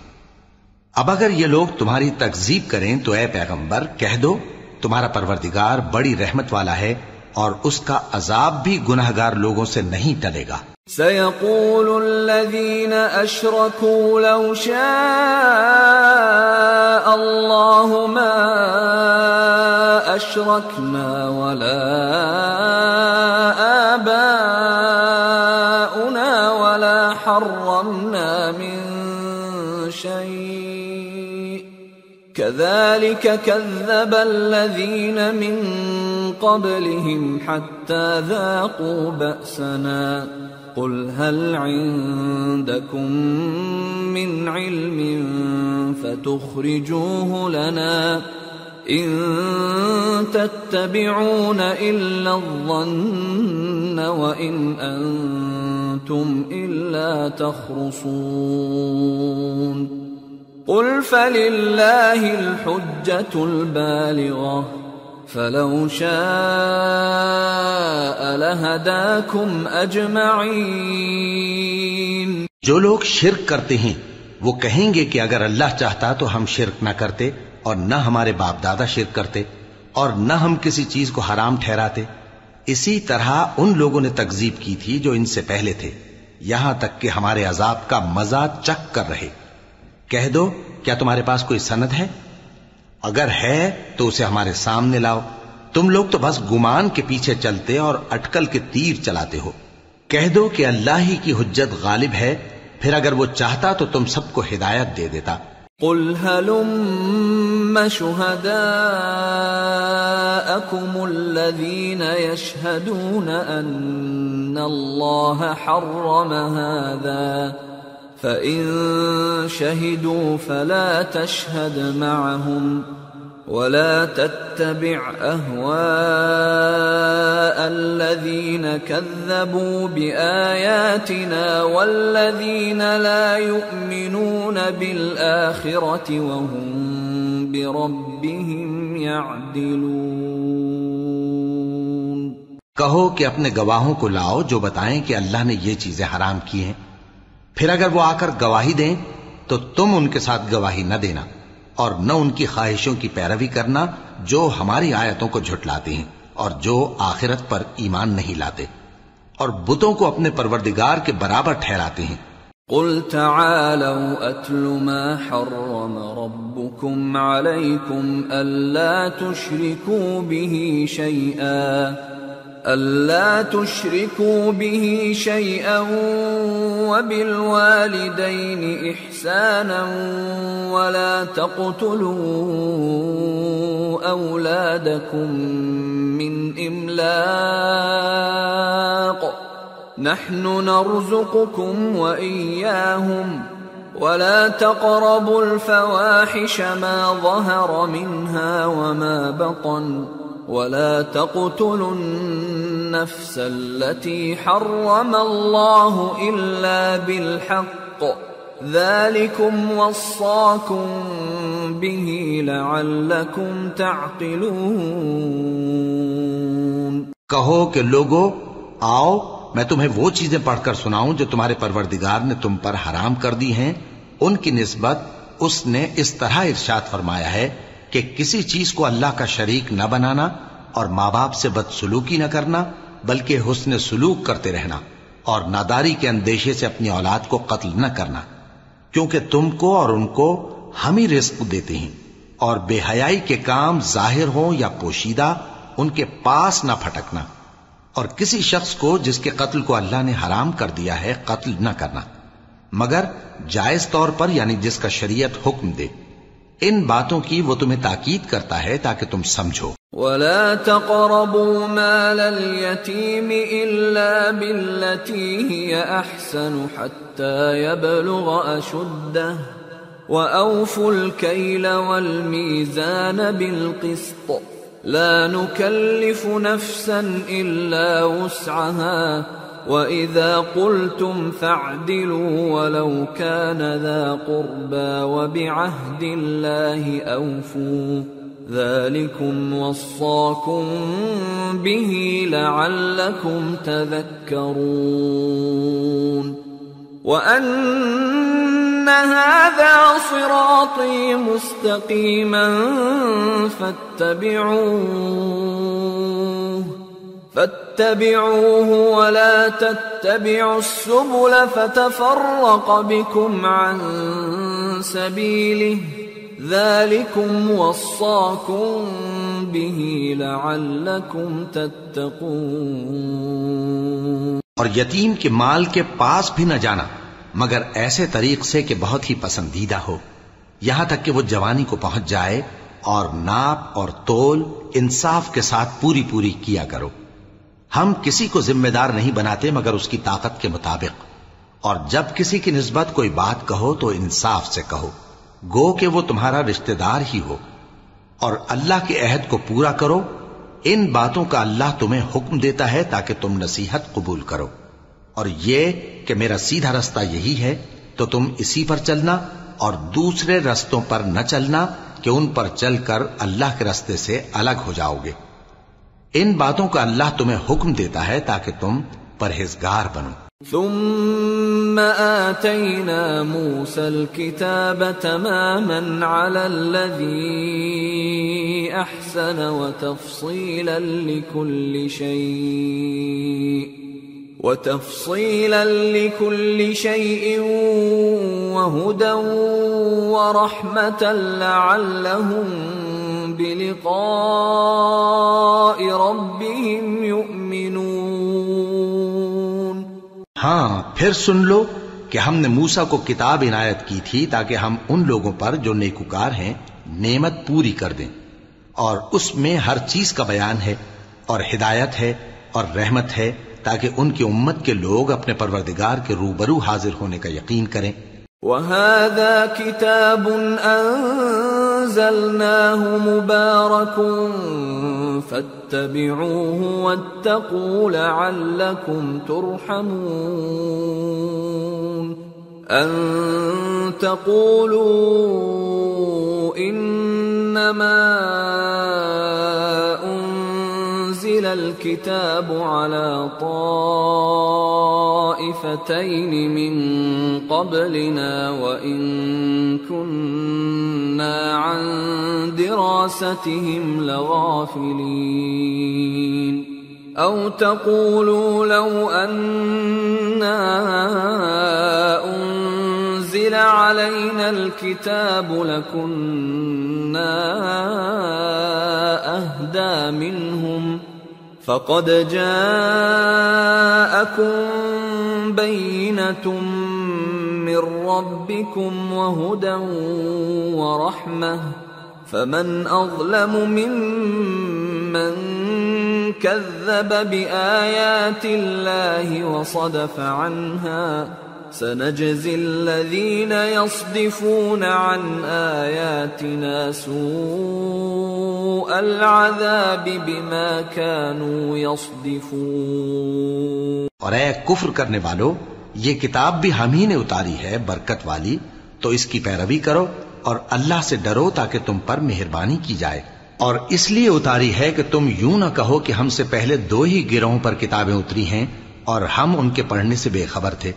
اب اگر یہ لوگ تمہاری تکذیب کریں تو اے پیغمبر کہہ دو تمہارا پروردگار بڑی رحمت والا ہے، اور اس کا عذاب بھی گناہگار لوگوں سے نہیں ٹلے گا۔ سيقول الذين أشركوا لو شاء الله ما أشركنا ولا آباؤنا ولا حرمنا من شيء كذلك كذب الذين من قبلهم حتى ذاقوا بأسنا قل هل عندكم من علم فتخرجوه لنا إن تتبعون إلا الظن وإن أنتم إلا تخرصون قل فلله الحجة البالغة فلو شاء لهداكم اجمعین۔ جو لوگ شرک کرتے ہیں وہ کہیں گے کہ اگر اللہ چاہتا تو ہم شرک نہ کرتے، اور نہ ہمارے باپ دادا شرک کرتے، اور نہ ہم کسی چیز کو حرام ٹھہراتے۔ اسی طرح ان لوگوں نے تکذیب کی تھی جو ان سے پہلے تھے، یہاں تک کہ ہمارے عذاب کا مزہ چکھ کر رہے۔ کہہ دو کیا تمہارے پاس کوئی سند ہے؟ اگر ہے تو اسے ہمارے سامنے لاؤ۔ تم لوگ تو بس گمان کے پیچھے چلتے اور اٹکل کے تیر چلاتے ہو۔ کہہ دو کہ اللہ ہی کی حجت غالب ہے، پھر اگر وہ چاہتا تو تم سب کو ہدایت دے دیتا۔ قل هلم شهداءكم الذين يشهدون أن الله حرم هذا فإن شهدوا فلا تشهد معهم ولا تتبع أهواء الذين كذبوا بآياتنا والذين لا يؤمنون بالآخرة وهم بربهم يعدلون۔ کہو کہ اپنے گواہوں کو لاؤ جو بتائیں کہ اللہ نے یہ چیزیں حرام کی ہیں، پھر اگر وہ آ کر گواہی دیں تو تم ان کے ساتھ گواہی نہ دینا اور نہ ان کی خواہشوں کی پیروی کرنا جو ہماری آیتوں کو جھٹلاتے ہیں اور جو آخرت پر ایمان نہیں لاتے اور بتوں کو اپنے پروردگار کے برابر ٹھہراتے ہیں۔ قل تعالوا اتل ما حرم ربكم عليكم ألا تشركوا به شيئا وبالوالدين إحسانا ولا تقتلوا أولادكم من إملاق نحن نرزقكم وإياهم ولا تقربوا الفواحش ما ظهر منها وما بطن ولا تقتلوا النفس التي حرم الله إلا بالحق ذلكم وصاكم به لعلكم تعقلون۔ کہو کہ لوگو آؤ میں تمہیں وہ چیزیں پڑھ کر سناؤں جو تمہارے پروردگار نے تم پر حرام کر دی ہیں۔ ان کی نسبت اس نے اس طرح ارشاد فرمایا ہے کہ کسی چیز کو اللہ کا شریک نہ بنانا اور ماں باپ سے بدسلوکی نہ کرنا بلکہ حسن سلوک کرتے رہنا اور ناداری کے اندیشے سے اپنی اولاد کو قتل نہ کرنا، کیونکہ تم کو اور ان کو ہم ہی رزق دیتے ہیں، اور بے حیائی کے کام ظاہر ہوں یا پوشیدہ ان کے پاس نہ پھٹکنا، اور کسی شخص کو جس کے قتل کو اللہ نے حرام کر دیا ہے قتل نہ کرنا مگر جائز طور پر، یعنی جس کا شریعت حکم دے۔ ان باتوں کی وہ تمہیں تاکید کرتا ہے تاکہ تم سمجھو۔ ولا تقربوا مال اليتيم إلا بالتي هي أحسن حتى يبلغ أشده وأوفوا الكيل والميزان بالقسط لا نكلف نفسا إلا وسعها وَإِذَا قُلْتُمْ فَاعْدِلُوا وَلَوْ كَانَ ذَا قُرْبَى وَبِعَهْدِ اللَّهِ أَوْفُوا ذَلِكُمْ وَصَّاكُمْ بِهِ لَعَلَّكُمْ تَذَكَّرُونَ وَأَنَّ هَذَا صِرَاطِي مُسْتَقِيمًا فاتبعوه ولا تتبعوا السبل فتفرق بكم عن سبيله ذلكم وصاكم به لعلكم تتقون۔ اور یتیم کے مال کے پاس بھی نہ جانا مگر ایسے طریق سے کہ بہت ہی پسندیدہ ہو، یہاں تک کہ وہ جوانی کو پہنچ جائے، اور ناپ اور تول انصاف کے ساتھ پوری پوری کیا کرو۔ ہم کسی کو ذمہ دار نہیں بناتے مگر اس کی طاقت کے مطابق، اور جب کسی کی نسبت کوئی بات کہو تو انصاف سے کہو، گو کہ وہ تمہارا رشتہ دار ہی ہو، اور اللہ کے عہد کو پورا کرو۔ ان باتوں کا اللہ تمہیں حکم دیتا ہے تاکہ تم نصیحت قبول کرو، اور یہ کہ میرا سیدھا رستہ یہی ہے تو تم اسی پر چلنا اور دوسرے رستوں پر نہ چلنا کہ ان پر چل کر اللہ کے رستے سے الگ ہو جاؤ گے۔ ان باتوں کا اللہ تمہیں حکم دیتا ہے تاکہ تم پرہیزگار بنو۔ ثم آتينا موسى الكتاب تماما على الذي أحسن وتفصيلا لكل شيء وهدى ورحمة لعلهم بلقاء ربهم يؤمنون۔ ہاں پھر سن لو کہ ہم نے موسیٰ کو کتاب عنایت کی تھی تاکہ ہم ان لوگوں پر جو نیکوکار ہیں نعمت پوری کر دیں، اور اس میں ہر چیز کا بیان ہے اور ہدایت ہے اور رحمت ہے تاکہ ان کی امت کے لوگ اپنے پروردگار کے روبرو حاضر ہونے کا یقین کریں۔ وَهَذَا كِتَابٌ أَنزَلْنَاهُ مُبَارَكٌ فَاتَّبِعُوهُ وَاتَّقُوا لَعَلَّكُمْ تُرْحَمُونَ۔ أَن تَقُولُوا إِنَّمَا أُنزِلَ الْكِتَابُ عَلَى طَائِفَتَيْنِ مِن قَبْلِنَا وَإِن كُنَّا عَن دِرَاسَتِهِمْ لَغَافِلِينَ۔ أَوْ تَقُولُوا لَوْ أَنَّا أُنزِلَ عَلَيْنَا الْكِتَابُ لَكُنَّا أَهْدَى مِنْهُمْ فَقَدْ جَاءَكُمْ بَيِّنَةٌ مِّن رَّبِّكُمْ وَهُدًى وَرَحْمَةٌ فَمَنْ أَظْلَمُ مِمَّنْ كَذَّبَ بِآيَاتِ اللَّهِ وَصَدَفَ عَنْهَا سَنَجْزِي الَّذِينَ يَصْدِفُونَ عَنْ آيَاتِنَا سُوءَ الْعَذَابِ بِمَا كَانُوا يَصْدِفُونَ۔ اور اے کفر کرنے والو، یہ کتاب بھی ہم ہی نے اتاری ہے برکت والی، تو اس کی پیروی کرو اور اللہ سے ڈرو تاکہ تم پر مہربانی کی جائے۔ اور اس لیے اتاری ہے کہ تم یوں نہ کہو کہ ہم سے پہلے 2 ہی گروہوں پر کتابیں اتری ہیں اور ہم ان کے پڑھنے سے بے خبر تھے،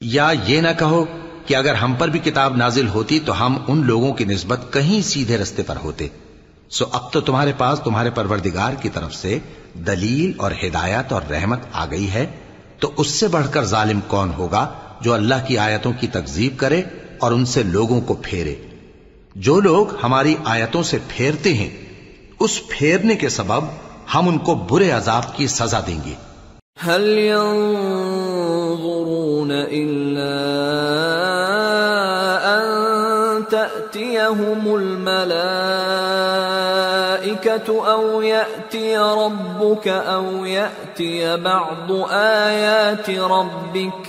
یا یہ نہ کہو کہ اگر ہم پر بھی کتاب نازل ہوتی تو ہم ان لوگوں کی نسبت کہیں سیدھے رستے پر ہوتے۔ سو اب تو تمہارے پاس تمہارے پروردگار کی طرف سے دلیل اور ہدایت اور رحمت آ گئی ہے، تو اس سے بڑھ کر ظالم کون ہوگا جو اللہ کی آیتوں کی تکذیب کرے اور ان سے لوگوں کو پھیرے۔ جو لوگ ہماری آیتوں سے پھیرتے ہیں اس پھیرنے کے سبب ہم ان کو برے عذاب کی سزا دیں گے۔ هل ينظرون إلا أن تأتيهم الملائكة أو يأتي ربك أو يأتي بعض آيات ربك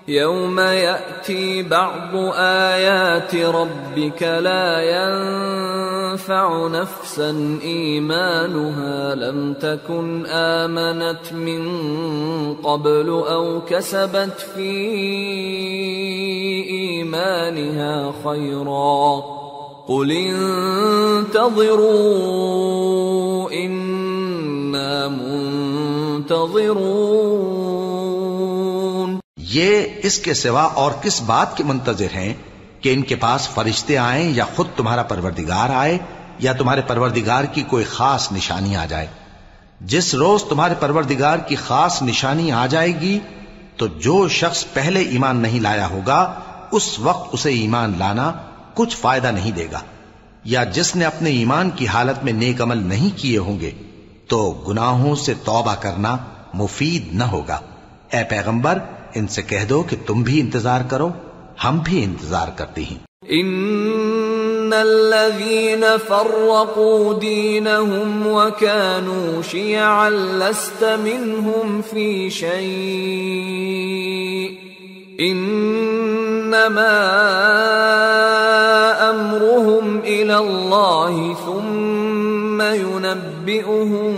يوم يأتي بعض آيات ربك لا ينفع نفسا إيمانها لم تكن آمنت من قبل أو كسبت في إيمانها خيرا قل انتظروا إنا منتظرون۔ یہ اس کے سوا اور کس بات کے منتظر ہیں کہ ان کے پاس فرشتے آئیں یا خود تمہارا پروردگار آئے یا تمہارے پروردگار کی کوئی خاص نشانی آ جائے؟ جس روز تمہارے پروردگار کی خاص نشانی آ جائے گی تو جو شخص پہلے ایمان نہیں لایا ہوگا اس وقت اسے ایمان لانا کچھ فائدہ نہیں دے گا، یا جس نے اپنے ایمان کی حالت میں نیک عمل نہیں کیے ہوں گے تو گناہوں سے توبہ کرنا مفید نہ ہوگا۔ اے پیغمبر ان سے کہہ دو کہ تم بھی انتظار کرو، ہم بھی انتظار کرتے ہیں۔ ان الذين فرقوا دينهم وكانوا شيعا لست منهم في شيء انما امرهم الى الله ثم ينبئهم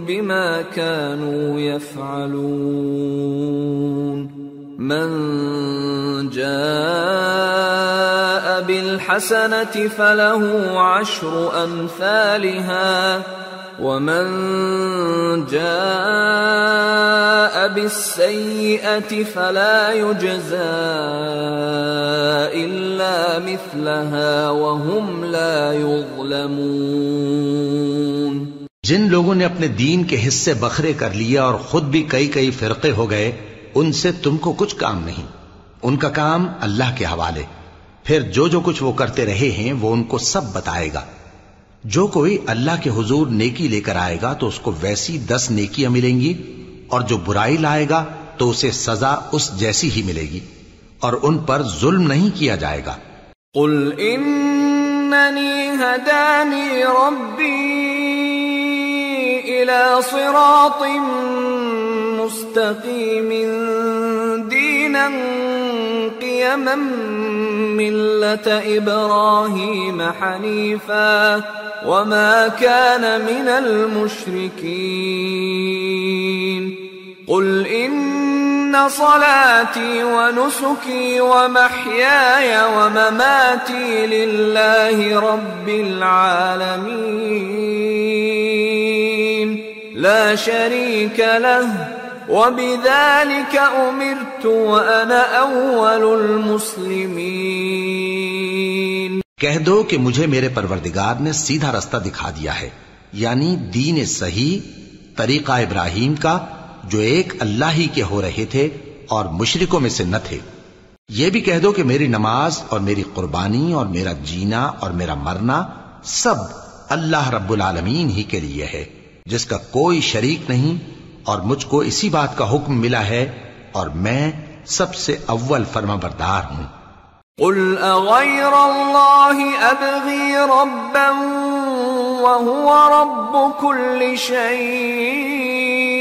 بما كانوا يفعلون۔ من جاء بالحسنة فله 10 أمثالها ومن جاء بالسيئة فلا يجزى إلا مثلها وهم لا يظلمون. جن لوگوں نے اپنے دین کے حصے بکھرے کر لیا اور خود بھی کئی فرقے ہو گئے، ان سے تم کو کچھ کام نہیں، ان کا کام اللہ کے حوالے. پھر جو کچھ وہ کرتے رہے ہیں وہ ان کو سب بتائے گا. جو کوئی اللہ کے حضور نیکی لے کر آئے گا تو اس کو ویسی 10 نیکیاں ملیں گی، اور جو برائی لائے گا تو اسے سزا اس جیسی ہی ملے گی، اور ان پر ظلم نہیں کیا جائے گا. قل اننی ہدانی ربی الى صراط مستقیم دینا قیما ملة ابراہیم حنیفا وما كان من المشركين. قل إن صلاتي ونسكي ومحياي ومماتي لله رب العالمين لا شريك له وبذلك أمرت وأنا أول المسلمين. کہہ دو کہ مجھے میرے پروردگار نے سیدھا رستہ دکھا دیا ہے، یعنی دین صحیح، طریقہ ابراہیم کا، جو ایک اللہ ہی کے ہو رہے تھے اور مشرکوں میں سے نہ تھے. یہ بھی کہہ دو کہ میری نماز اور میری قربانی اور میرا جینا اور میرا مرنا سب اللہ رب العالمین ہی کے لیے ہے، جس کا کوئی شریک نہیں، اور مجھ کو اسی بات کا حکم ملا ہے اور میں سب سے اول فرما بردار ہوں. قل اغير الله ابغي ربا وهو رب كل شيء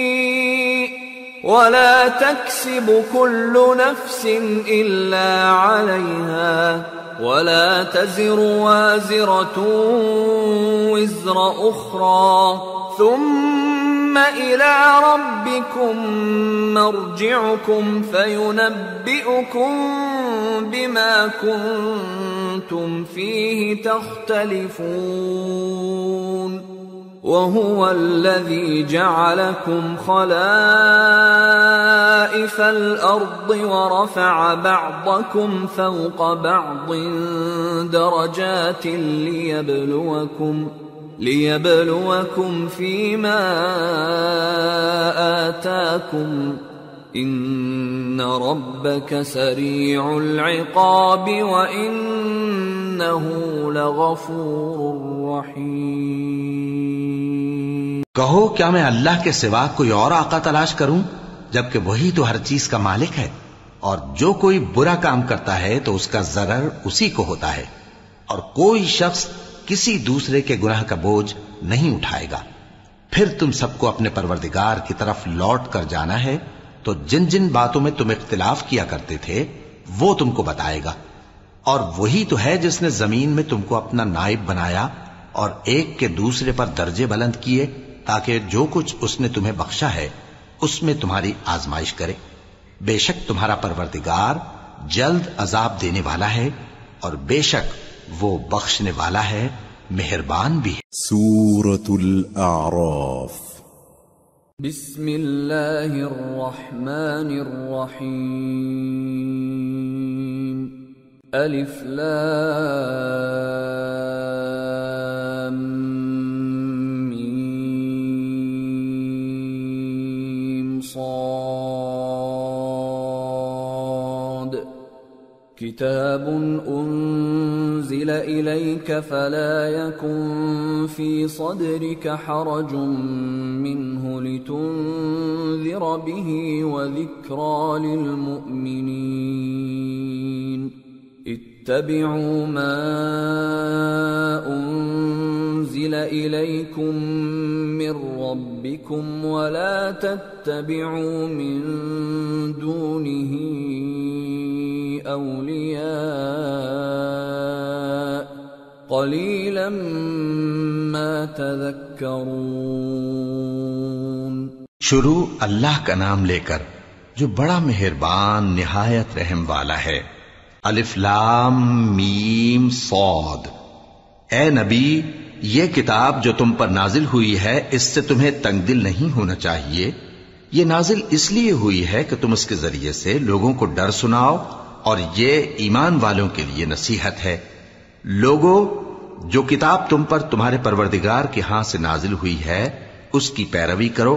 ولا تكسب كل نفس الا عليها ولا تزر وازرة وزر اخرى ثم إلى ربكم مرجعكم فينبئكم بما كنتم فيه تختلفون. وهو الذي جعلكم خلائف الأرض ورفع بعضكم فوق بعض درجات ليبلوكم فيما آتاكم إن ربك سريع العقاب وإنه لغفور رحيم. کہو کیا میں اللہ کے سوا کوئی اور آقا تلاش کروں جبکہ وہی تو ہر چیز کا مالک ہے، اور جو کوئی برا کام کرتا ہے تو اس کا ضرر اسی کو ہوتا ہے، اور کوئی شخص کسی دوسرے کے گناہ کا بوجھ نہیں اٹھائے گا. پھر تم سب کو اپنے پروردگار کی طرف لوٹ کر جانا ہے، تو جن جن باتوں میں تم اختلاف کیا کرتے تھے وہ تم کو بتائے گا. اور وہی تو ہے جس نے زمین میں تم کو اپنا نائب بنایا اور ایک کے دوسرے پر درجے بلند کیے تاکہ جو کچھ اس نے تمہیں بخشا ہے اس میں تمہاری آزمائش کرے. بے شک تمہارا پروردگار جلد عذاب دینے والا ہے، اور بے شک وہ بخشنے والا ہے، مہربان بھی ہے. سورة الأعراف. بسم اللہ الرحمن الرحیم. الف لام میم صاد. كتاب أنزل إليك فلا يكن في صدرك حرج منه لتنذر به وذكرى للمؤمنين. اتبعوا ما أنزل إليكم من ربكم ولا تتبعوا من دونه أولياء قليلا ما تذكرون. شروع اللہ کا نام لے کر جو بڑا مہربان نہایت رحم والا ہے. الف لام میم صاد. اے نبی، یہ کتاب جو تم پر نازل ہوئی ہے اس سے تمہیں تنگ دل نہیں ہونا چاہیے، یہ نازل اس لیے ہوئی ہے کہ تم اس کے ذریعے سے لوگوں کو ڈر سناؤ، اور یہ ایمان والوں کے لیے نصیحت ہے۔ لوگوں، جو کتاب تم پر تمہارے پروردگار کے ہاں سے نازل ہوئی ہے اس کی پیروی کرو،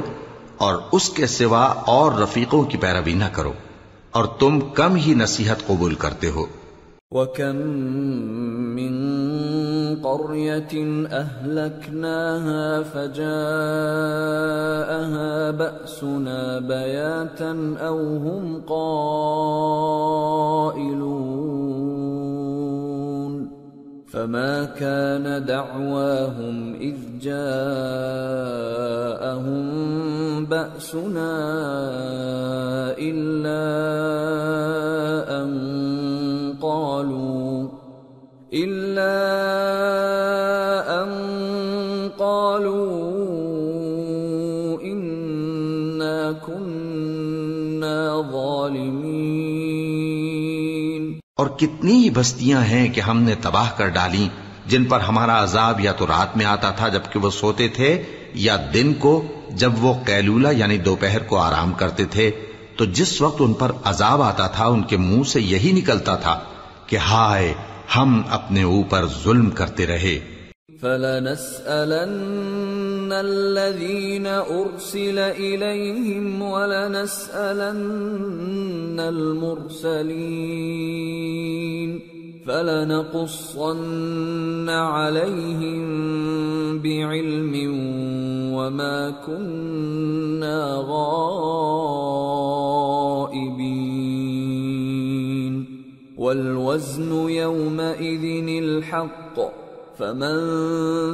اور اس کے سوا اور رفیقوں کی پیروی نہ کرو، اور تم کم ہی نصیحت قبول کرتے ہو۔ وَكَم مِّن قَرْيَةٍ أَهْلَكْنَاهَا فَجَاءَهَا بَأْسُنَا بَيَاتًا أَوْ هُمْ قَائِلُونَ فَمَا كَانَ دَعْوَاهُمْ إِذْ جَاءَهُم بَأْسُنَا إِلَّا أن قالوا إنا كنا ظالمين۔ اور کتنی ہی بستیاں ہیں کہ ہم نے تباہ کر ڈالی جن پر ہمارا عذاب یا تو رات میں آتا تھا جبکہ وہ سوتے تھے، یا دن کو جب وہ قیلولہ یعنی دوپہر کو آرام کرتے تھے، تو جس وقت ان پر عذاب آتا تھا ان کے منہ سے یہی نکلتا تھا کہ ہائے ہم اپنے اوپر ظلم کرتے رہے۔ فَلَنَسْأَلَنَّ الَّذِينَ أُرْسِلَ إِلَيْهِمْ وَلَنَسْأَلَنَّ الْمُرْسَلِينَ فَلَنَقُصَّنَّ عَلَيْهِمْ بِعِلْمٍ وَمَا كُنَّا غَائِبِينَ وَالْوَزْنُ يَوْمَئِذٍ الْحَقُّ فَمَنْ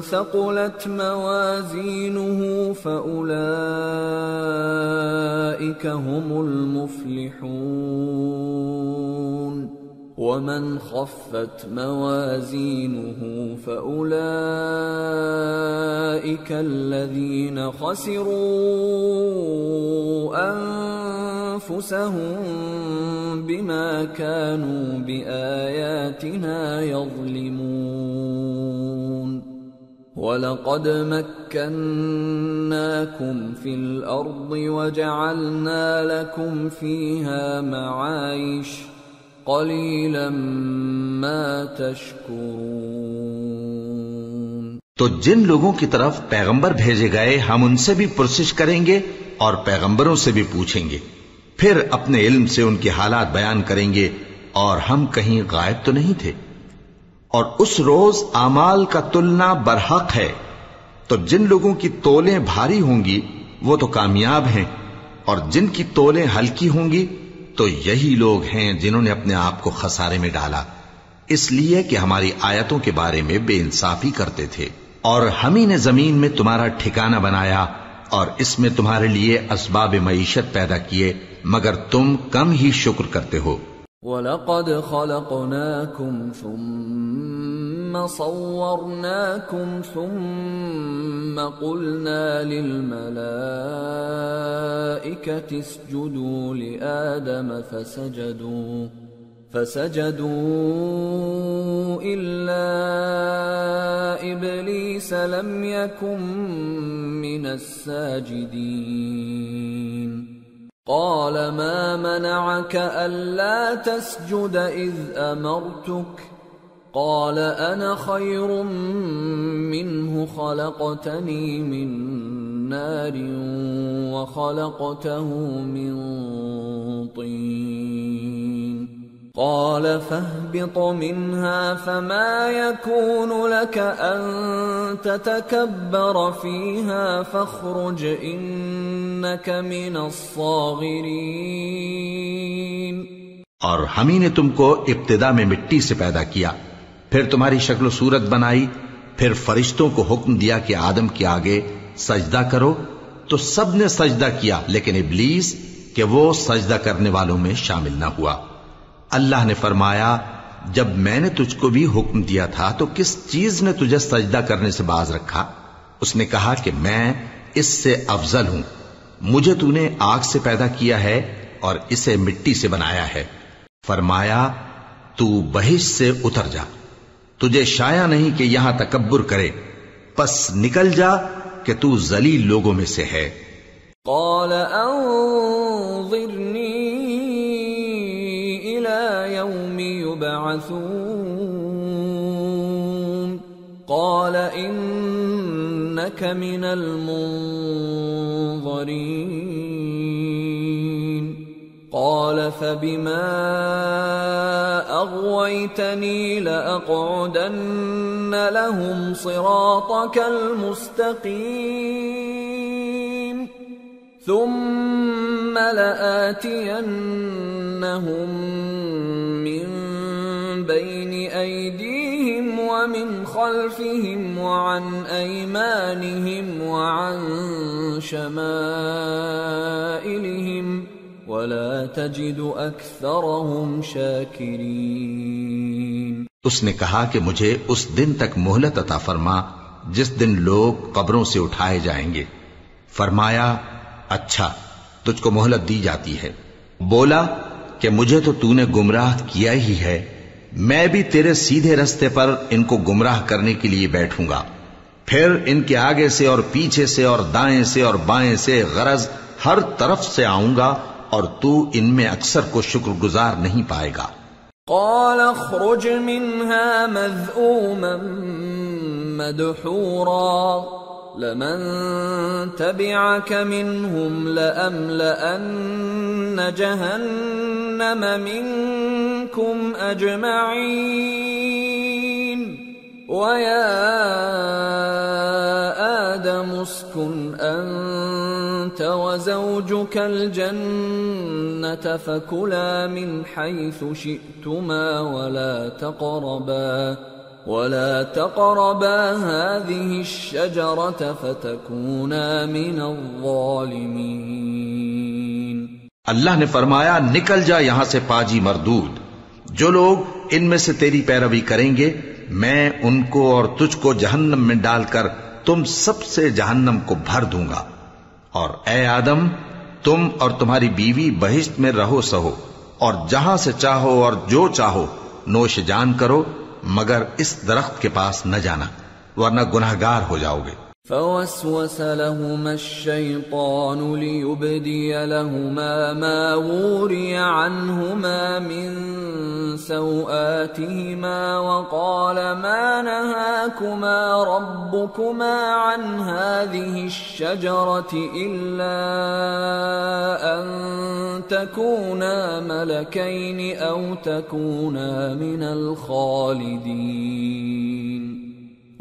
ثَقُلَتْ مَوَازِينُهُ فَأُولَئِكَ هُمُ الْمُفْلِحُونَ وَمَنْ خَفَّتْ مَوَازِينُهُ فَأُولَئِكَ الَّذِينَ خَسِرُوا أَنفُسَهُم بِمَا كَانُوا بِآيَاتِنَا يَظْلِمُونَ وَلَقَدْ مَكَّنَّاكُمْ فِي الْأَرْضِ وَجَعَلْنَا لَكُمْ فِيهَا مَعَايِشَ قَلِيلًا مَا تَشْكُرُونَ۔ تو جن لوگوں کی طرف پیغمبر بھیجے گئے ہم ان سے بھی پرسش کریں گے اور پیغمبروں سے بھی پوچھیں گے، پھر اپنے علم سے ان کے حالات بیان کریں گے، اور ہم کہیں غائب تو نہیں تھے۔ اور اس روز اعمال کا تلنا برحق ہے، تو جن لوگوں کی تولیں بھاری ہوں گی وہ تو کامیاب ہیں، اور جن کی تولیں ہلکی ہوں گی تو یہی لوگ ہیں جنہوں نے اپنے آپ کو خسارے میں ڈالا، اس لیے کہ ہماری آیتوں کے بارے میں بے انصافی کرتے تھے۔ اور ہم ہی نے زمین میں تمہارا ٹھکانہ بنایا اور اس میں تمہارے لیے اسباب معیشت پیدا کیے، مگر تم کم ہی شکر کرتے ہو۔ وَلَقَدْ خَلَقْنَاكُمْ ثُمَّ صَوَّرْنَاكُمْ ثُمَّ قُلْنَا لِلْمَلَائِكَةِ اسْجُدُوا لِآدَمَ فَسَجَدُوا إِلَّا إِبْلِيسَ لَمْ يَكُنْ مِنَ السَّاجِدِينَ قَالَ مَا مَنَعَكَ أَلَّا تَسْجُدَ إِذْ أَمَرْتُكَ قَالَ أَنَا خَيْرٌ مِّنْهُ خَلَقْتَنِي مِنْ نَارٍ وَخَلَقْتَهُ مِنْ طِينٍ قَالَ فَاهْبِطْ مِنْهَا فَمَا يَكُونُ لَكَ أَن تَتَكَبَّرَ فِيهَا فَاخْرُجْ إِنَّكَ مِنَ الصَّاغِرِينَ۔ اور ہم ہی نے تم کو ابتدا میں مٹی سے پیدا کیا، پھر تمہاری شکل و صورت بنائی، پھر فرشتوں کو حکم دیا کہ آدم کے آگے سجدہ کرو، تو سب نے سجدہ کیا لیکن ابلیس کہ وہ سجدہ کرنے والوں میں شامل نہ ہوا۔ اللہ نے فرمایا، جب میں نے تجھ کو بھی حکم دیا تھا تو کس چیز نے تجھے سجدہ کرنے سے باز رکھا؟ اس نے کہا کہ میں اس سے افضل ہوں، مجھے تو نے آگ سے پیدا کیا ہے اور اسے مٹی سے بنایا ہے۔ فرمایا، تو بہشت سے اتر جا، تجھے شایع نہیں کہ یہاں تکبر کرے، پس نکل جا کہ تو ذلیل لوگوں میں سے ہے۔ قال انظرني إلى يوم يبعثون قال إنك من المنظرين قال فبما أغويتني لأقعدن لهم صراطك المستقيم ثم لآتينهم من بين أيديهم ومن خلفهم وعن أيمانهم وعن شمائلهم ولا تجد أكثرهم شاكرين۔ اس نے کہا کہ مجھے اس دن تک مہلت عطا فرما جس دن لوگ قبروں سے اٹھائے جائیں گے۔ فرمایا اچھا، تجھ کو مہلت دی جاتی ہے۔ بولا کہ مجھے تو تو نے گمراہ کیا ہی ہے، میں بھی تیرے سیدھے رستے پر ان کو گمراہ کرنے کے لیے بیٹھوں گا، پھر ان کے آگے سے اور پیچھے سے اور دائیں سے اور بائیں سے غرض ہر طرف سے آؤں گا، اور تو ان میں اکثر کو شکر گزار نہیں پائے گا۔ قال اخرج منها مذءوما مدحورا لمن تبعك منهم لأملأن جهنم منكم أجمعين ويا آدم اسكن أنت وزوجك الجنة فكلا من حيث شئتما ولا تقربا هذه الشجرة فتكونا من الظالمين۔ اللہ نے فرمایا نکل جا یہاں سے پاجی مردود، جو لوگ ان میں سے تیری پیروی کریں گے میں ان کو اور تجھ کو جہنم میں ڈال کر تم سب سے جہنم کو بھر دوں گا، اور اے آدم تم اور تمہاری بیوی بہشت میں رہو سہو، اور جہاں سے چاہو اور جو چاہو نوش جان کرو، مگر اس درخت کے پاس نہ جانا ورنہ گناہگار ہو جاؤ گے۔ فوسوس لهما الشيطان ليبدي لهما ما وري عنهما من سوآتهما وقال ما نهاكما ربكما عن هذه الشجرة إلا أن تكونا ملكين أو تكونا من الخالدين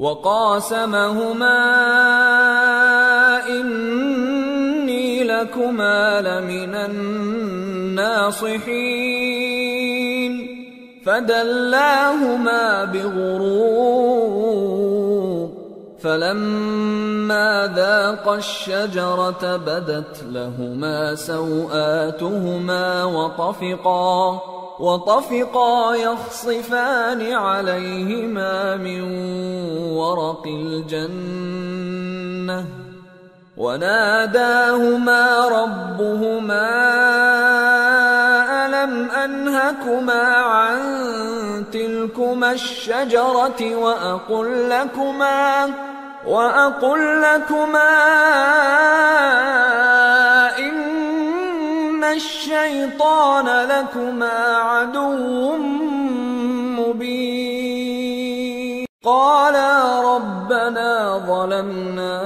وقاسمهما إني لكما لمن الناصحين فدلاهما بغرور فلما ذاقا الشجرة بدت لهما سوآتهما وطفقا يخصفان عليهما من ورق الجنة وناداهما ربهما ألم أنهكما عن تلكما الشجرة وأقل لكما إن الشيطان لكما عدو مبين قالا ربنا ظلمنا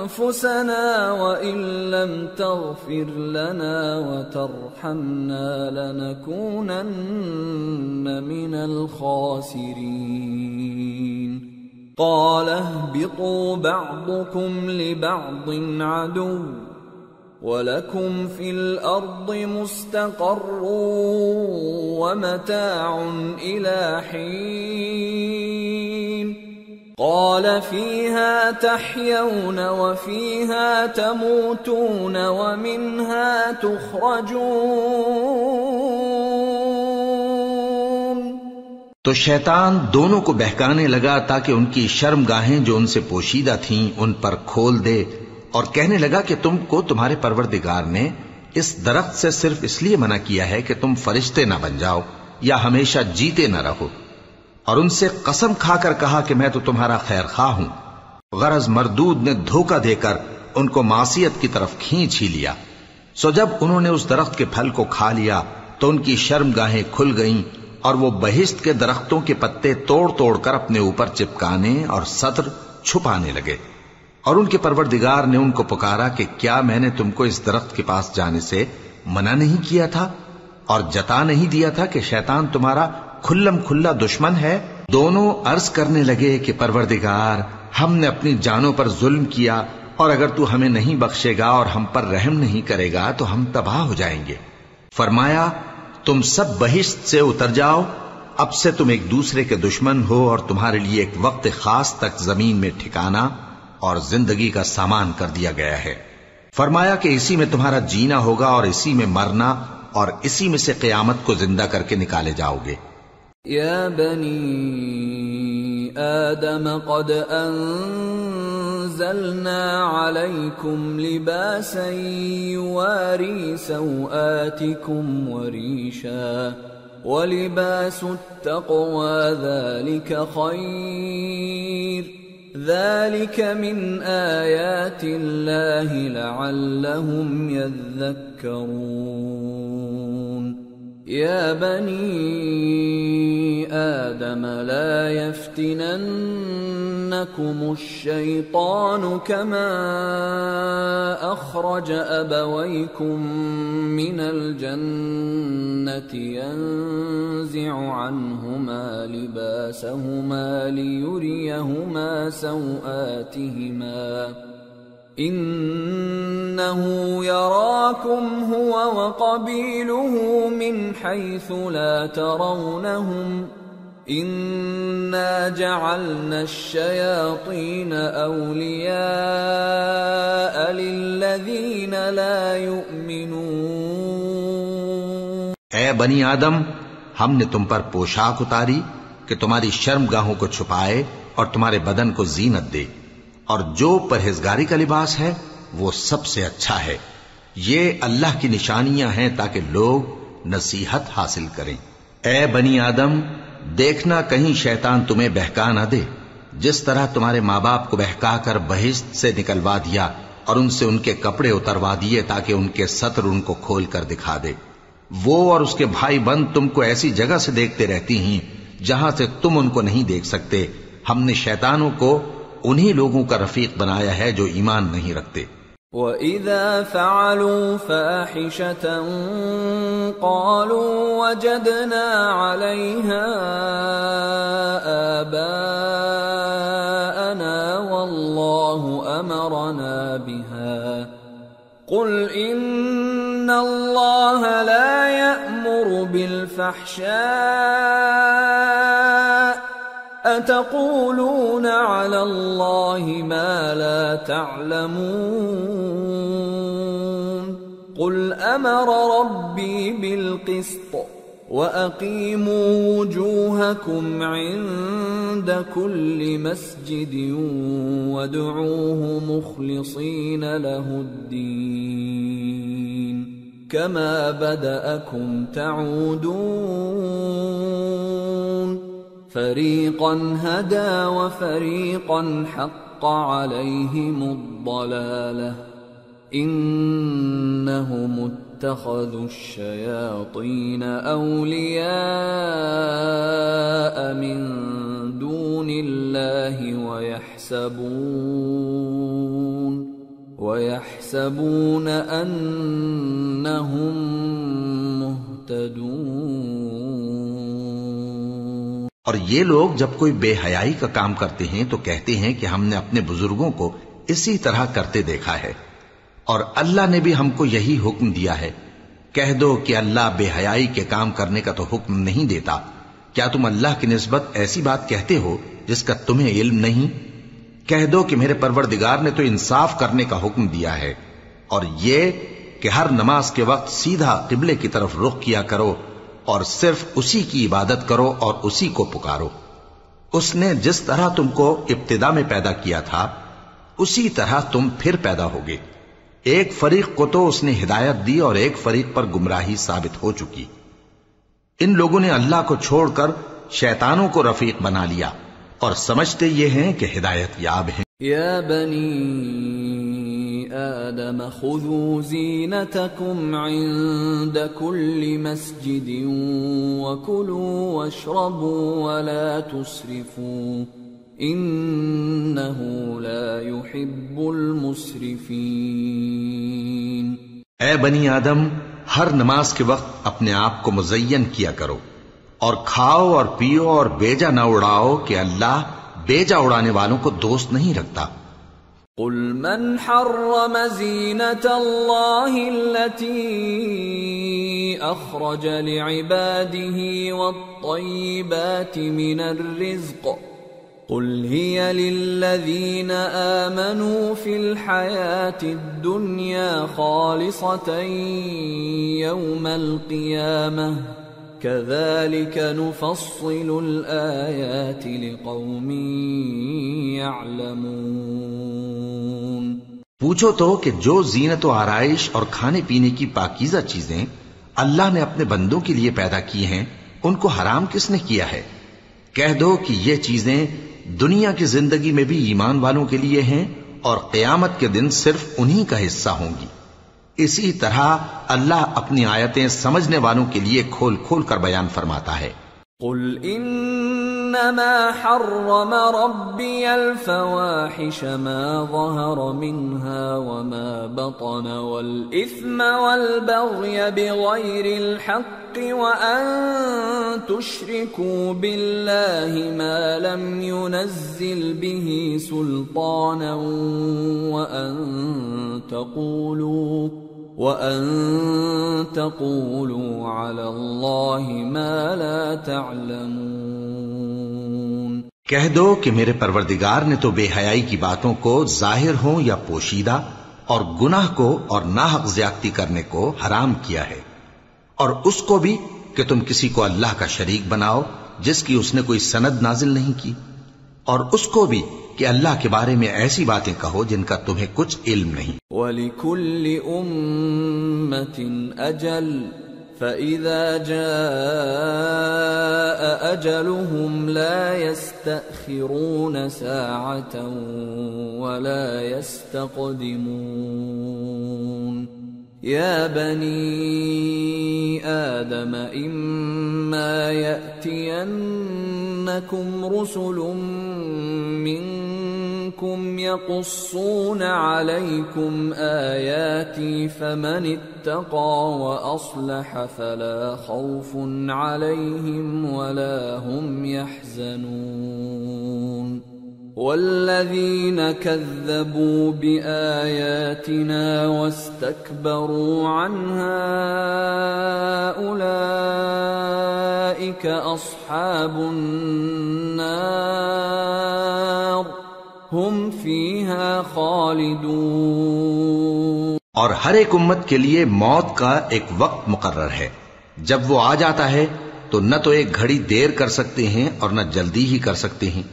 أنفسنا وإن لم تغفر لنا وترحمنا لنكونن من الخاسرين قال اهبطوا بعضكم لبعض عدو ولكم في الأرض مستقر ومتاع إلى حين قال فيها تحيون وفيها تموتون ومنها تخرجون۔ تو شیطان دونوں کو بہکانے لگا تاکہ ان کی شرم گاہیں جو ان سے پوشیدہ تھیں ان پر کھول دے، اور کہنے لگا کہ تم کو تمہارے پروردگار نے اس درخت سے صرف اس لیے منع کیا ہے کہ تم فرشتے نہ بن جاؤ یا ہمیشہ جیتے نہ رہو، اور ان سے قسم کھا کر کہا کہ میں تو تمہارا خیر خواہ ہوں، غرض مردود نے دھوکہ دے کر ان کو معصیت کی طرف کھینچ ہی لیا۔ سو جب انہوں نے اس درخت کے پھل کو کھا لیا تو ان کی شرمگاہیں کھل گئیں اور وہ بہشت کے درختوں کے پتے توڑ توڑ کر اپنے اوپر چپکانے اور سطر چھپانے لگے۔ اور ان کے پروردگار نے ان کو پکارا کہ کیا میں نے تم کو اس درخت کے پاس جانے سے منع نہیں کیا تھا اور جتا نہیں دیا تھا کہ شیطان تمہارا کھلم کھلا دشمن ہے؟ دونوں عرض کرنے لگے کہ پروردگار، ہم نے اپنی جانوں پر ظلم کیا، اور اگر تو ہمیں نہیں بخشے گا اور ہم پر رحم نہیں کرے گا تو ہم تباہ ہو جائیں گے۔ فرمایا تم سب بہشت سے اتر جاؤ، اب سے تم ایک دوسرے کے دشمن ہو اور تمہارے لیے ایک وقت خاص تک زمین میں ٹھکانا اور زندگی کا سامان کر دیا گیا ہے۔ فرمایا کہ اسی میں تمہارا جینا ہوگا اور اسی میں مرنا اور اسی میں سے قیامت کو زندہ کر کے نکالے جاؤ گے۔ یا بنی آدم قد انزلنا علیکم لباسا یواری سوآتکم وریشا ولباس التقوى ذلك خیر ذلك من آیات اللہ لعلهم یذکرون۔ یا بنی آدم لا يفتننكم الشیطان كما اخرج ابویکم من الجنة ينزع عنهما لباسهما ليريهما سوآتهما إنه يراكم هو وقبيله من حيث لا ترونهم إنا جعلنا الشياطين أولياء للذين لا يؤمنون۔ اے بنی آدم، ہم نے تم پر پوشاک اتاری کہ تمہاری شرمگاہوں کو چھپائے اور تمہارے بدن کو زینت دے، اور جو پرہیزگاری کا لباس ہے وہ سب سے اچھا ہے۔ یہ اللہ کی نشانیاں ہیں تاکہ لوگ نصیحت حاصل کریں۔ اے بنی آدم، دیکھنا کہیں شیطان تمہیں بہکا نہ دے، جس طرح تمہارے ماں باپ کو بہکا کر بہشت سے نکلوا دیا اور ان سے ان کے کپڑے اتروا دیے تاکہ ان کے سطر ان کو کھول کر دکھا دے۔ وہ اور اس کے بھائی بند تم کو ایسی جگہ سے دیکھتے رہتی ہیں جہاں سے تم ان کو نہیں دیکھ سکتے۔ ہم نے شیطانوں کو انہی لوگوں کا رفیق بنایا ہے جو ایمان نہیں رکھتے۔ وَإِذَا فَعَلُوا فَاحِشَةً قَالُوا وَجَدْنَا عَلَيْهَا آبَاءَنَا وَاللَّهُ أَمَرَنَا بِهَا قُلْ إِنَّ اللَّهَ لَا يَأْمُرُ بِالْفَحْشَاءِ أَتَقُولُونَ عَلَى اللَّهِ مَا لَا تَعْلَمُونَ قُلْ أَمَرَ رَبِّي بِالْقِسْطِ وَأَقِيمُوا وُجُوهَكُمْ عِندَ كُلِّ مَسْجِدٍ وَادْعُوهُ مُخْلِصِينَ لَهُ الدِّينَ كَمَا بَدَأَكُمْ تَعُودُونَ فَرِيقًا هَدَى وَفَرِيقًا حَقَّ عَلَيْهِمُ الضَّلَالَةُ إِنَّهُمُ اتَّخَذُوا الشَّيَاطِينَ أَوْلِيَاءَ مِن دُونِ اللَّهِ وَيَحْسَبُونَ أَنَّهُمْ مُهْتَدُونَ۔ اور یہ لوگ جب کوئی بے حیائی کا کام کرتے ہیں تو کہتے ہیں کہ ہم نے اپنے بزرگوں کو اسی طرح کرتے دیکھا ہے، اور اللہ نے بھی ہم کو یہی حکم دیا ہے۔ کہہ دو کہ اللہ بے حیائی کے کام کرنے کا تو حکم نہیں دیتا، کیا تم اللہ کی نسبت ایسی بات کہتے ہو جس کا تمہیں علم نہیں؟ کہہ دو کہ میرے پروردگار نے تو انصاف کرنے کا حکم دیا ہے، اور یہ کہ ہر نماز کے وقت سیدھا قبلے کی طرف رخ کیا کرو اور صرف اسی کی عبادت کرو اور اسی کو پکارو۔ اس نے جس طرح تم کو ابتدا میں پیدا کیا تھا اسی طرح تم پھر پیدا ہوگے۔ ایک فریق کو تو اس نے ہدایت دی اور ایک فریق پر گمراہی ثابت ہو چکی۔ ان لوگوں نے اللہ کو چھوڑ کر شیطانوں کو رفیق بنا لیا اور سمجھتے یہ ہیں کہ ہدایت یاب ہیں۔ يا بني آدم خذوا زينتكم عند كل مسجد وكلوا واشربوا ولا تسرفوا إنه لا يحب المسرفين۔ اے بنی آدم، ہر نماز کے وقت اپنے آپ کو مزین کیا کرو، اور کھاؤ اور پیو اور بیجا نہ اڑاؤ کہ اللہ بیجا اڑانے والوں کو دوست نہیں رکھتا۔ قل من حرم زینة اللہ التي اخرج لعباده والطیبات من الرزق قل هي للذین آمنوا في الحیاة الدنیا خالصة یوم القیامة كذلك نفصل الآيات لقوم يعلمون۔ پوچھو تو کہ جو زینت و آرائش اور کھانے پینے کی پاکیزہ چیزیں اللہ نے اپنے بندوں کے لیے پیدا کی ہیں، ان کو حرام کس نے کیا ہے؟ کہہ دو کہ یہ چیزیں دنیا کی زندگی میں بھی ایمان والوں کے لیے ہیں اور قیامت کے دن صرف انہی کا حصہ ہوں گی۔ اسی طرح اللہ اپنی آیتیں سمجھنے والوں کے لیے کھول کھول کر بیان فرماتا ہے۔ قل انما حرم ربی الفواحش ما ظهر منها وما بطن والاثم والبغي بغير الحق وان تشركوا بالله ما لم ينزل به سلطانا وَأَن تَقُولُوا عَلَى اللَّهِ مَا لَا تَعْلَمُونَ۔ کہہ دو کہ میرے پروردگار نے تو بے حیائی کی باتوں کو ظاہر ہوں یا پوشیدہ اور گناہ کو اور ناحق زیادتی کرنے کو حرام کیا ہے، اور اس کو بھی کہ تم کسی کو اللہ کا شریک بناؤ جس کی اس نے کوئی سند نازل نہیں کی، اور اس کو بھی کہ اللہ کے بارے میں ایسی باتیں کہو جن کا تمہیں کچھ علم نہیں۔ وَلِكُلِّ أُمَّةٍ أَجَلٌ فَإِذَا جَاءَ أَجَلُهُمْ لَا يَسْتَأْخِرُونَ سَاعَةً وَلَا يَسْتَقْدِمُونَ۔ يَا بَنِي آدَمَ إِمَّا يَأْتِيَنَّكُمْ رُسُلٌ مِّنكُمْ يَقُصُّونَ عَلَيْكُمْ آيَاتِي فَمَنِ اتَّقَى وَأَصْلَحَ فَلَا خَوْفٌ عَلَيْهِمْ وَلَا هُمْ يَحْزَنُونَ۔ وَالَّذِينَ كَذَّبُوا بِآيَاتِنَا وَاسْتَكْبَرُوا عَنْهَا أُولَئِكَ أَصْحَابُ النَّارِ هُمْ فِيهَا خَالِدُونَ۔ اور ہر ایک امت کے لیے موت کا ایک وقت مقرر ہے، جب وہ آ جاتا ہے تو نہ تو ایک گھڑی دیر کر سکتے ہیں اور نہ جلدی ہی کر سکتے ہیں۔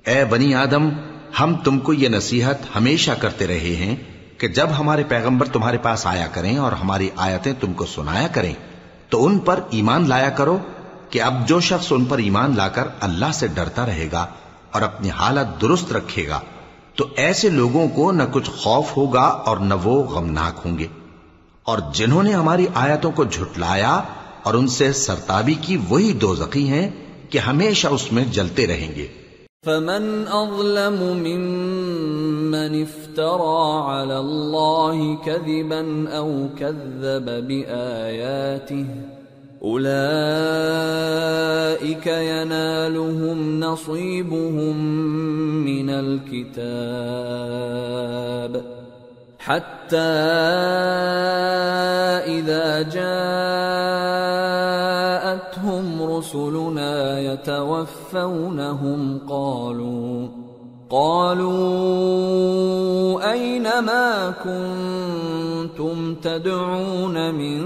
اے بنی آدم، ہم تم کو یہ نصیحت ہمیشہ کرتے رہے ہیں کہ جب ہمارے پیغمبر تمہارے پاس آیا کریں اور ہماری آیتیں تم کو سنایا کریں تو ان پر ایمان لایا کرو کہ اب جو شخص ان پر ایمان لا کر اللہ سے ڈرتا رہے گا اور اپنی حالت درست رکھے گا تو ایسے لوگوں کو نہ کچھ خوف ہوگا اور نہ وہ غمناک ہوں گے، اور جنہوں نے ہماری آیتوں کو جھٹلایا اور ان سے سرتابی کی وہی دوزخی ہیں کہ ہمیشہ اس میں جلتے رہیں گے۔ فمن اظلم ممن افترى على الله كذبا او كذب بآياته اولئك ينالهم نصيبهم من الكتاب حتى إذا جاءتهم رسلنا يتوفونهم قالوا أين ما كنتم تدعون من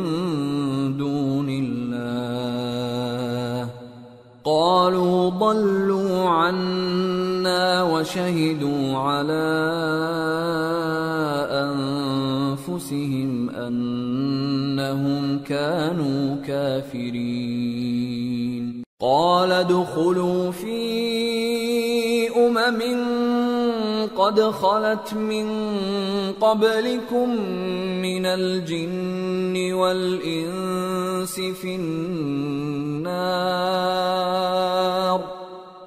دون الله قالوا ضلوا عنا وشهدوا على أنفسهم أنهم كانوا كافرين قال ادخلوا في قد خلت من قبلكم من الجن والإنس في النار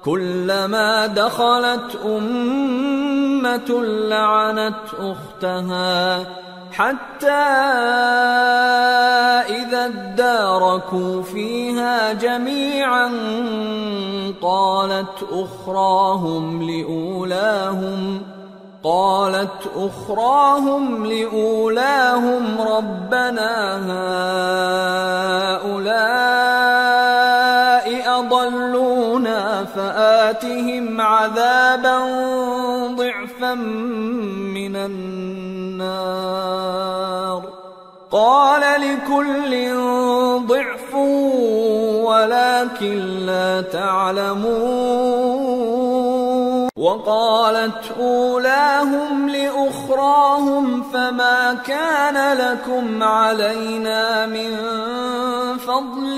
كلما دخلت أمة لعنت أختها حتى إذا اداركوا فيها جميعا قالت أخراهم لأولاهم ربنا هؤلاء أضلونا فآتهم عذابا ضعفا من النار قال لكل ضعف ولكن لا تعلمون وقالت أولاهم لأخراهم فما كان لكم علينا من فضل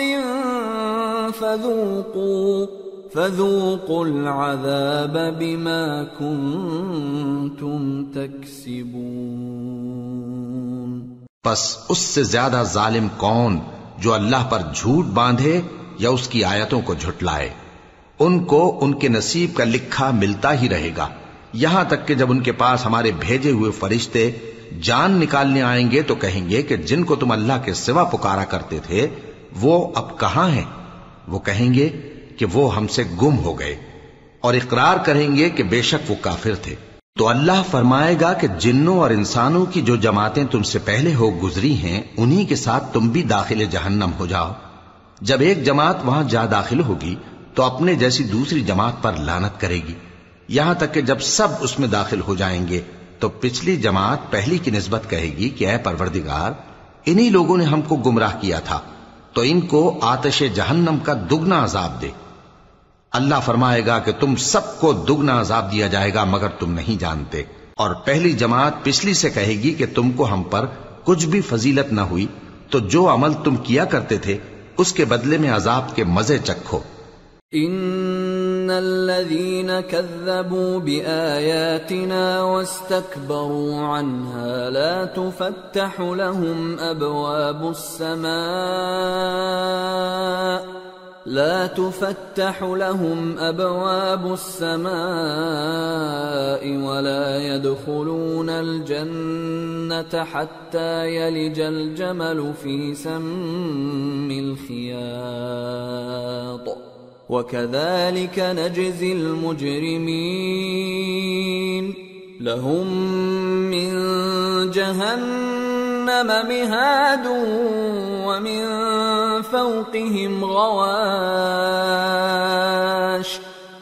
فذوقوا العذاب بما كنتم تكسبون۔ پس اس سے زیادہ ظالم کون جو اللہ پر جھوٹ باندھے یا اس کی آیتوں کو جھٹلائے؟ ان کو ان کے نصیب کا لکھا ملتا ہی رہے گا، یہاں تک کہ جب ان کے پاس ہمارے بھیجے ہوئے فرشتے جان نکالنے آئیں گے تو کہیں گے کہ جن کو تم اللہ کے سوا پکارا کرتے تھے وہ اب کہاں ہیں؟ وہ کہیں گے کہ وہ ہم سے گم ہو گئے، اور اقرار کریں گے کہ بے شک وہ کافر تھے۔ تو اللہ فرمائے گا کہ جنوں اور انسانوں کی جو جماعتیں تم سے پہلے ہو گزری ہیں انہی کے ساتھ تم بھی داخل جہنم ہو جاؤ۔ جب ایک جماعت وہاں جا داخل ہوگی تو اپنے جیسی دوسری جماعت پر لعنت کرے گی، یہاں تک کہ جب سب اس میں داخل ہو جائیں گے تو پچھلی جماعت پہلی کی نسبت کہے گی کہ اے پروردگار، انہی لوگوں نے ہم کو گمراہ کیا تھا، تو ان کو آتش جہنم کا دگنا عذاب دے۔ اللہ فرمائے گا کہ تم سب کو دگنا عذاب دیا جائے گا مگر تم نہیں جانتے۔ اور پہلی جماعت پچھلی سے کہے گی کہ تم کو ہم پر کچھ بھی فضیلت نہ ہوئی، تو جو عمل تم کیا کرتے تھے اس کے بدلے میں عذاب کے مزے چکھو۔ ان الذين كذبوا بآياتنا واستكبروا عنها لا تفتح لهم أبواب السماء ولا يدخلون الجنة حتى يلج الجمل في سم الخياط وكذلك نجزي المجرمين لهم من جهنم مهاد ومن فوقهم غواش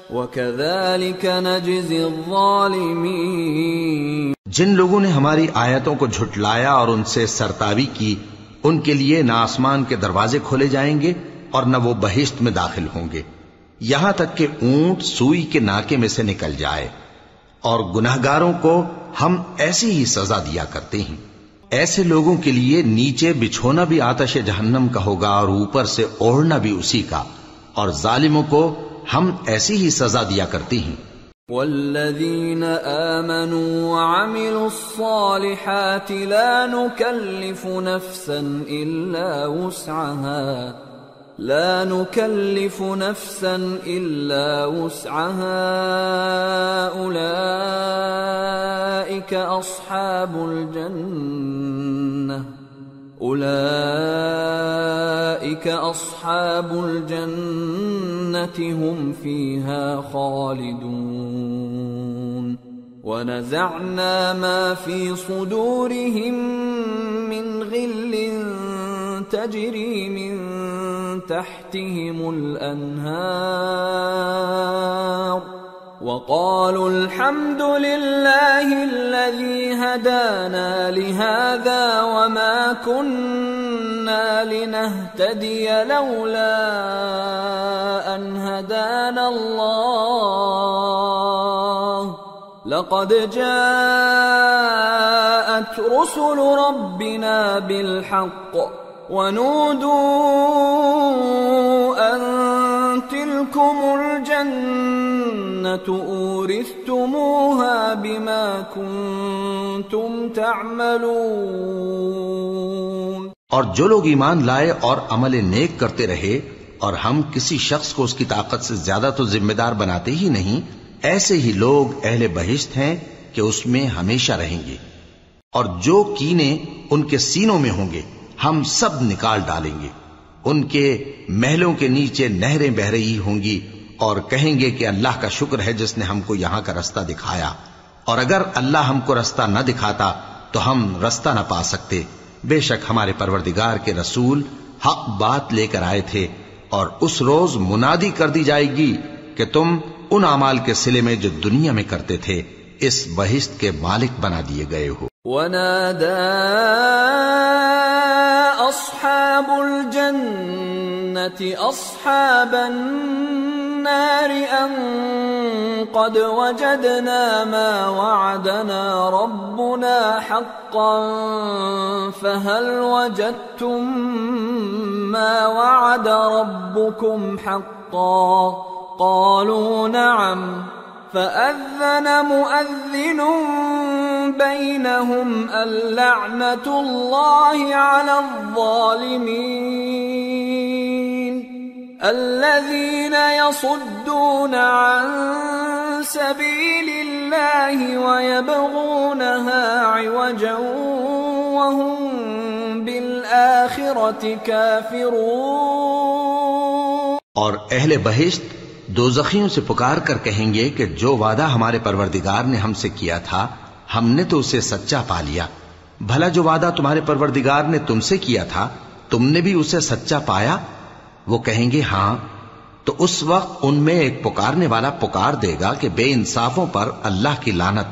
وكذلك نجزي الظالمين۔ جن لوگوں نے ہماری آیتوں کو جھٹلایا اور ان سے سرتابی کی، ان کے لیے نہ آسمان کے دروازے کھولے جائیں گے اور نہ وہ بہشت میں داخل ہوں گے، یہاں تک کہ اونٹ سوئی کے ناکے میں سے نکل جائے۔ اور گناہگاروں کو ہم ایسی ہی سزا دیا کرتے ہیں۔ ایسے لوگوں کے لیے نیچے بچھونا بھی آتش جہنم کا ہوگا اور اوپر سے اوڑھنا بھی اسی کا، اور ظالموں کو ہم ایسی ہی سزا دیا کرتے ہیں۔ والذین آمنوا وعملوا الصالحات لا نکلف نفسا إلا وسعها أولئك أصحاب الجنة هم فيها خالدون ونزعنا ما في صدورهم من غل تجري من تحتهم الأنهار وقالوا الحمد لله الذي هدانا لهذا وما كنا لنهتدي لولا أن هدانا الله لقد جاءت رسل ربنا بالحق ونودوا أن تلكم الجنة أورثتموها بما كنتم تعملون. اور جو لوگ ایمان لائے اور عمل نیک کرتے رہے اور ہم کسی شخص کو اس کی طاقت سے زیادہ تو ذمہ دار بناتے ہی نہیں، ایسے ہی لوگ اہل بہشت ہیں کہ اس میں ہمیشہ رہیں گے. اور جو کینے ان کے سینوں میں ہوں گے ہم سب نکال ڈالیں گے. ان کے محلوں کے نیچے نہریں بہہ رہی ہوں گی اور کہیں گے کہ اللہ کا شکر ہے جس نے ہم کو یہاں کا رستہ دکھایا، اور اگر اللہ ہم کو رستہ نہ دکھاتا تو ہم رستہ نہ پا سکتے. بے شک ہمارے پروردگار کے رسول حق بات لے کر آئے تھے، اور اس روز منادی کر دی جائے گی کہ تم ان اعمال کے صلے میں جو دنیا میں کرتے تھے اس بہشت کے مالک بنا دیے گئے ہو. وَنَادَى أَصْحَابُ الْجَنَّةِ أَصْحَابَ النَّارِ أَن قَدْ وَجَدْنَا مَا وَعَدَنَا رَبُّنَا حَقًّا فَهَلْ وَجَدتُّم مَّا وَعَدَ رَبُّكُمْ حَقًّا قَالُوا نَعَمْ فَأَذَّنَ مُؤَذِّنٌ بَيْنَهُمْ اللَّعْنَةُ اللَّهِ عَلَى الظَّالِمِينَ الَّذِينَ يَصُدُّونَ عَن سَبِيلِ اللَّهِ وَيَبْغُونَهَا عِوَجًا وَهُمْ بِالْآخِرَةِ كَافِرُونَ. اور اہل بہشت دوزخیوں سے پکار کر کہیں گے کہ جو وعدہ ہمارے پروردگار نے ہم سے کیا تھا ہم نے تو اسے سچا پا لیا. بھلا جو وعدہ تمہارے پروردگار نے تم سے کیا تھا تم نے بھی اسے سچا پایا؟ وہ کہیں گے ہاں. تو اس وقت ان میں ایک پکارنے والا پکار دے گا کہ بے انصافوں پر اللہ کی لعنت،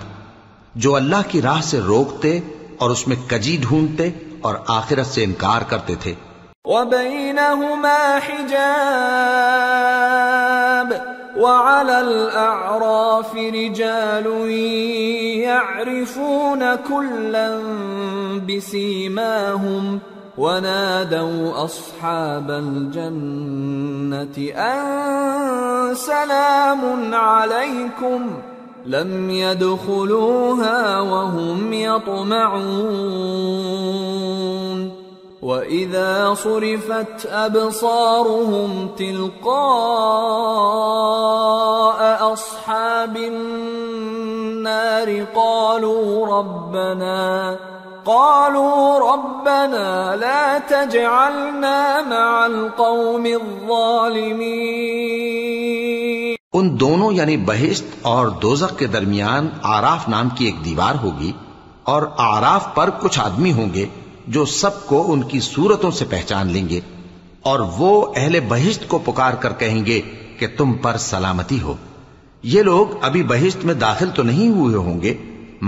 جو اللہ کی راہ سے روکتے اور اس میں کجی ڈھونڈتے اور آخرت سے انکار کرتے تھے. وَبَيْنَهُمَا حِجَابٌ وَعَلَى الْأَعْرَافِ رِجَالٌ يَعْرِفُونَ كُلًّا بِسِيمَاهُمْ وَنَادَوْا أَصْحَابَ الْجَنَّةِ أَن سَلَامٌ عَلَيْكُمْ لَمْ يَدْخُلُوهَا وَهُمْ يَطْمَعُونَ. وَإِذَا صُرِفَتْ أَبْصَارُهُمْ تِلْقَاءَ أَصْحَابِ النَّارِ قَالُوا رَبَّنَا لَا تَجْعَلْنَا مَعَ الْقَوْمِ الظَّالِمِينَ. ان دونوں یعنی بہشت اور دوزخ کے درمیان آراف نام کی ایک دیوار ہوگی، اور آراف پر کچھ آدمی ہوں گے جو سب کو ان کی صورتوں سے پہچان لیں گے، اور وہ اہل بہشت کو پکار کر کہیں گے کہ تم پر سلامتی ہو. یہ لوگ ابھی بہشت میں داخل تو نہیں ہوئے ہوں گے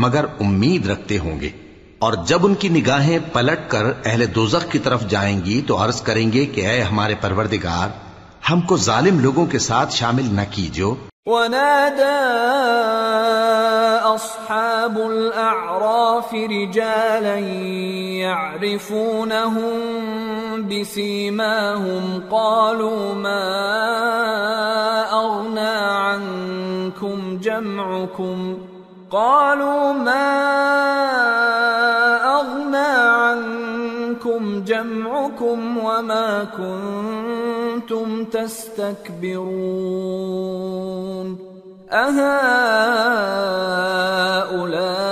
مگر امید رکھتے ہوں گے، اور جب ان کی نگاہیں پلٹ کر اہل دوزخ کی طرف جائیں گی تو عرض کریں گے کہ اے ہمارے پروردگار، ہم کو ظالم لوگوں کے ساتھ شامل نہ کیجو. وَنَادَى أَصْحَابُ الْأَعْرَافِ رِجَالًا يَعْرِفُونَهُم بِسِيمَاهُمْ قَالُوا مَا أَغْنَى عَنكُمْ جَمْعُكُمْ وَمَا كُنتُمْ تَسْتَكْبِرُونَ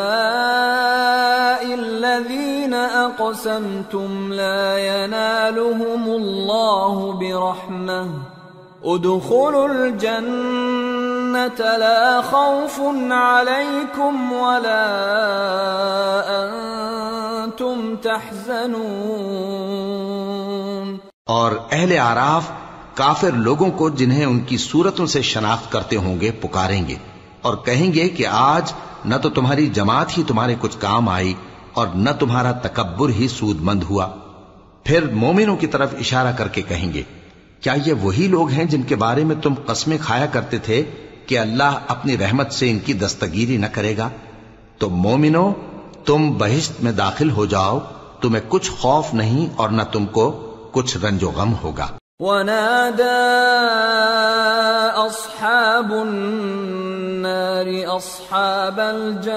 أَهَؤُلَاءِ الَّذِينَ أَقْسَمْتُمْ لَا يَنَالُهُمُ اللَّهُ بِرَحْمَةٍ ادخلوا الجنة لا خوف عليكم ولا أنتم تحزنون. اور اہل اعراف کافر لوگوں کو جنہیں ان کی صورتوں سے شناخت کرتے ہوں گے پکاریں گے اور کہیں گے کہ آج نہ تو تمہاری جماعت ہی تمہارے کچھ کام آئی اور نہ تمہارا تکبر ہی سود مند ہوا. پھر مومنوں کی طرف اشارہ کر کے کہیں گے کیا یہ وہی لوگ ہیں جن کے بارے میں تم قسمیں کھایا کرتے تھے کہ اللہ اپنی رحمت سے ان کی دستگیری نہ کرے گا؟ تو مومنو تم بہشت میں داخل ہو جاؤ، تمہیں کچھ خوف نہیں اور نہ تم کو کچھ رنج و غم ہوگا. ونادى أصحاب النار أصحاب الجنة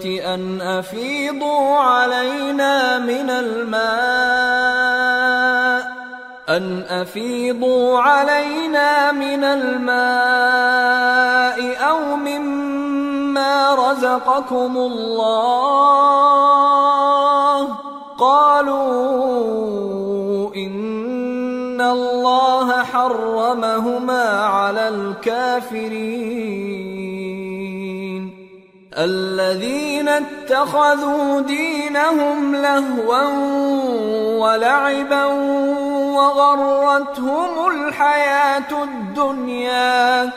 أن أفيضوا علينا من الماء أو مما رزقكم الله قالوا إن الله حرمهما على الكافرين الذين اتخذوا دينهم لهوا ولعبا وغرتهم الحياة الدنيا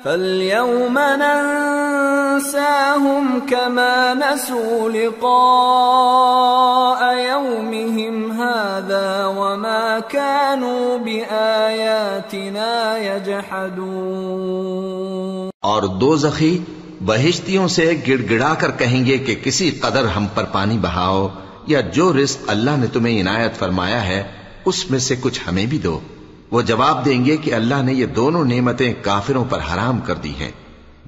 فاليوم ننساهم كما نسوا لقاء يومهم هذا وما كانوا بآياتنا يجحدون. اور دوزخی بہشتیوں سے گڑ گڑا کر کہیں گے کہ کسی قدر ہم پر پانی بہاؤ یا جو رزق اللہ نے تمہیں عنایت فرمایا ہے اس میں سے کچھ ہمیں بھی دو. وہ جواب دیں گے کہ اللہ نے یہ دونوں نعمتیں کافروں پر حرام کر دی ہیں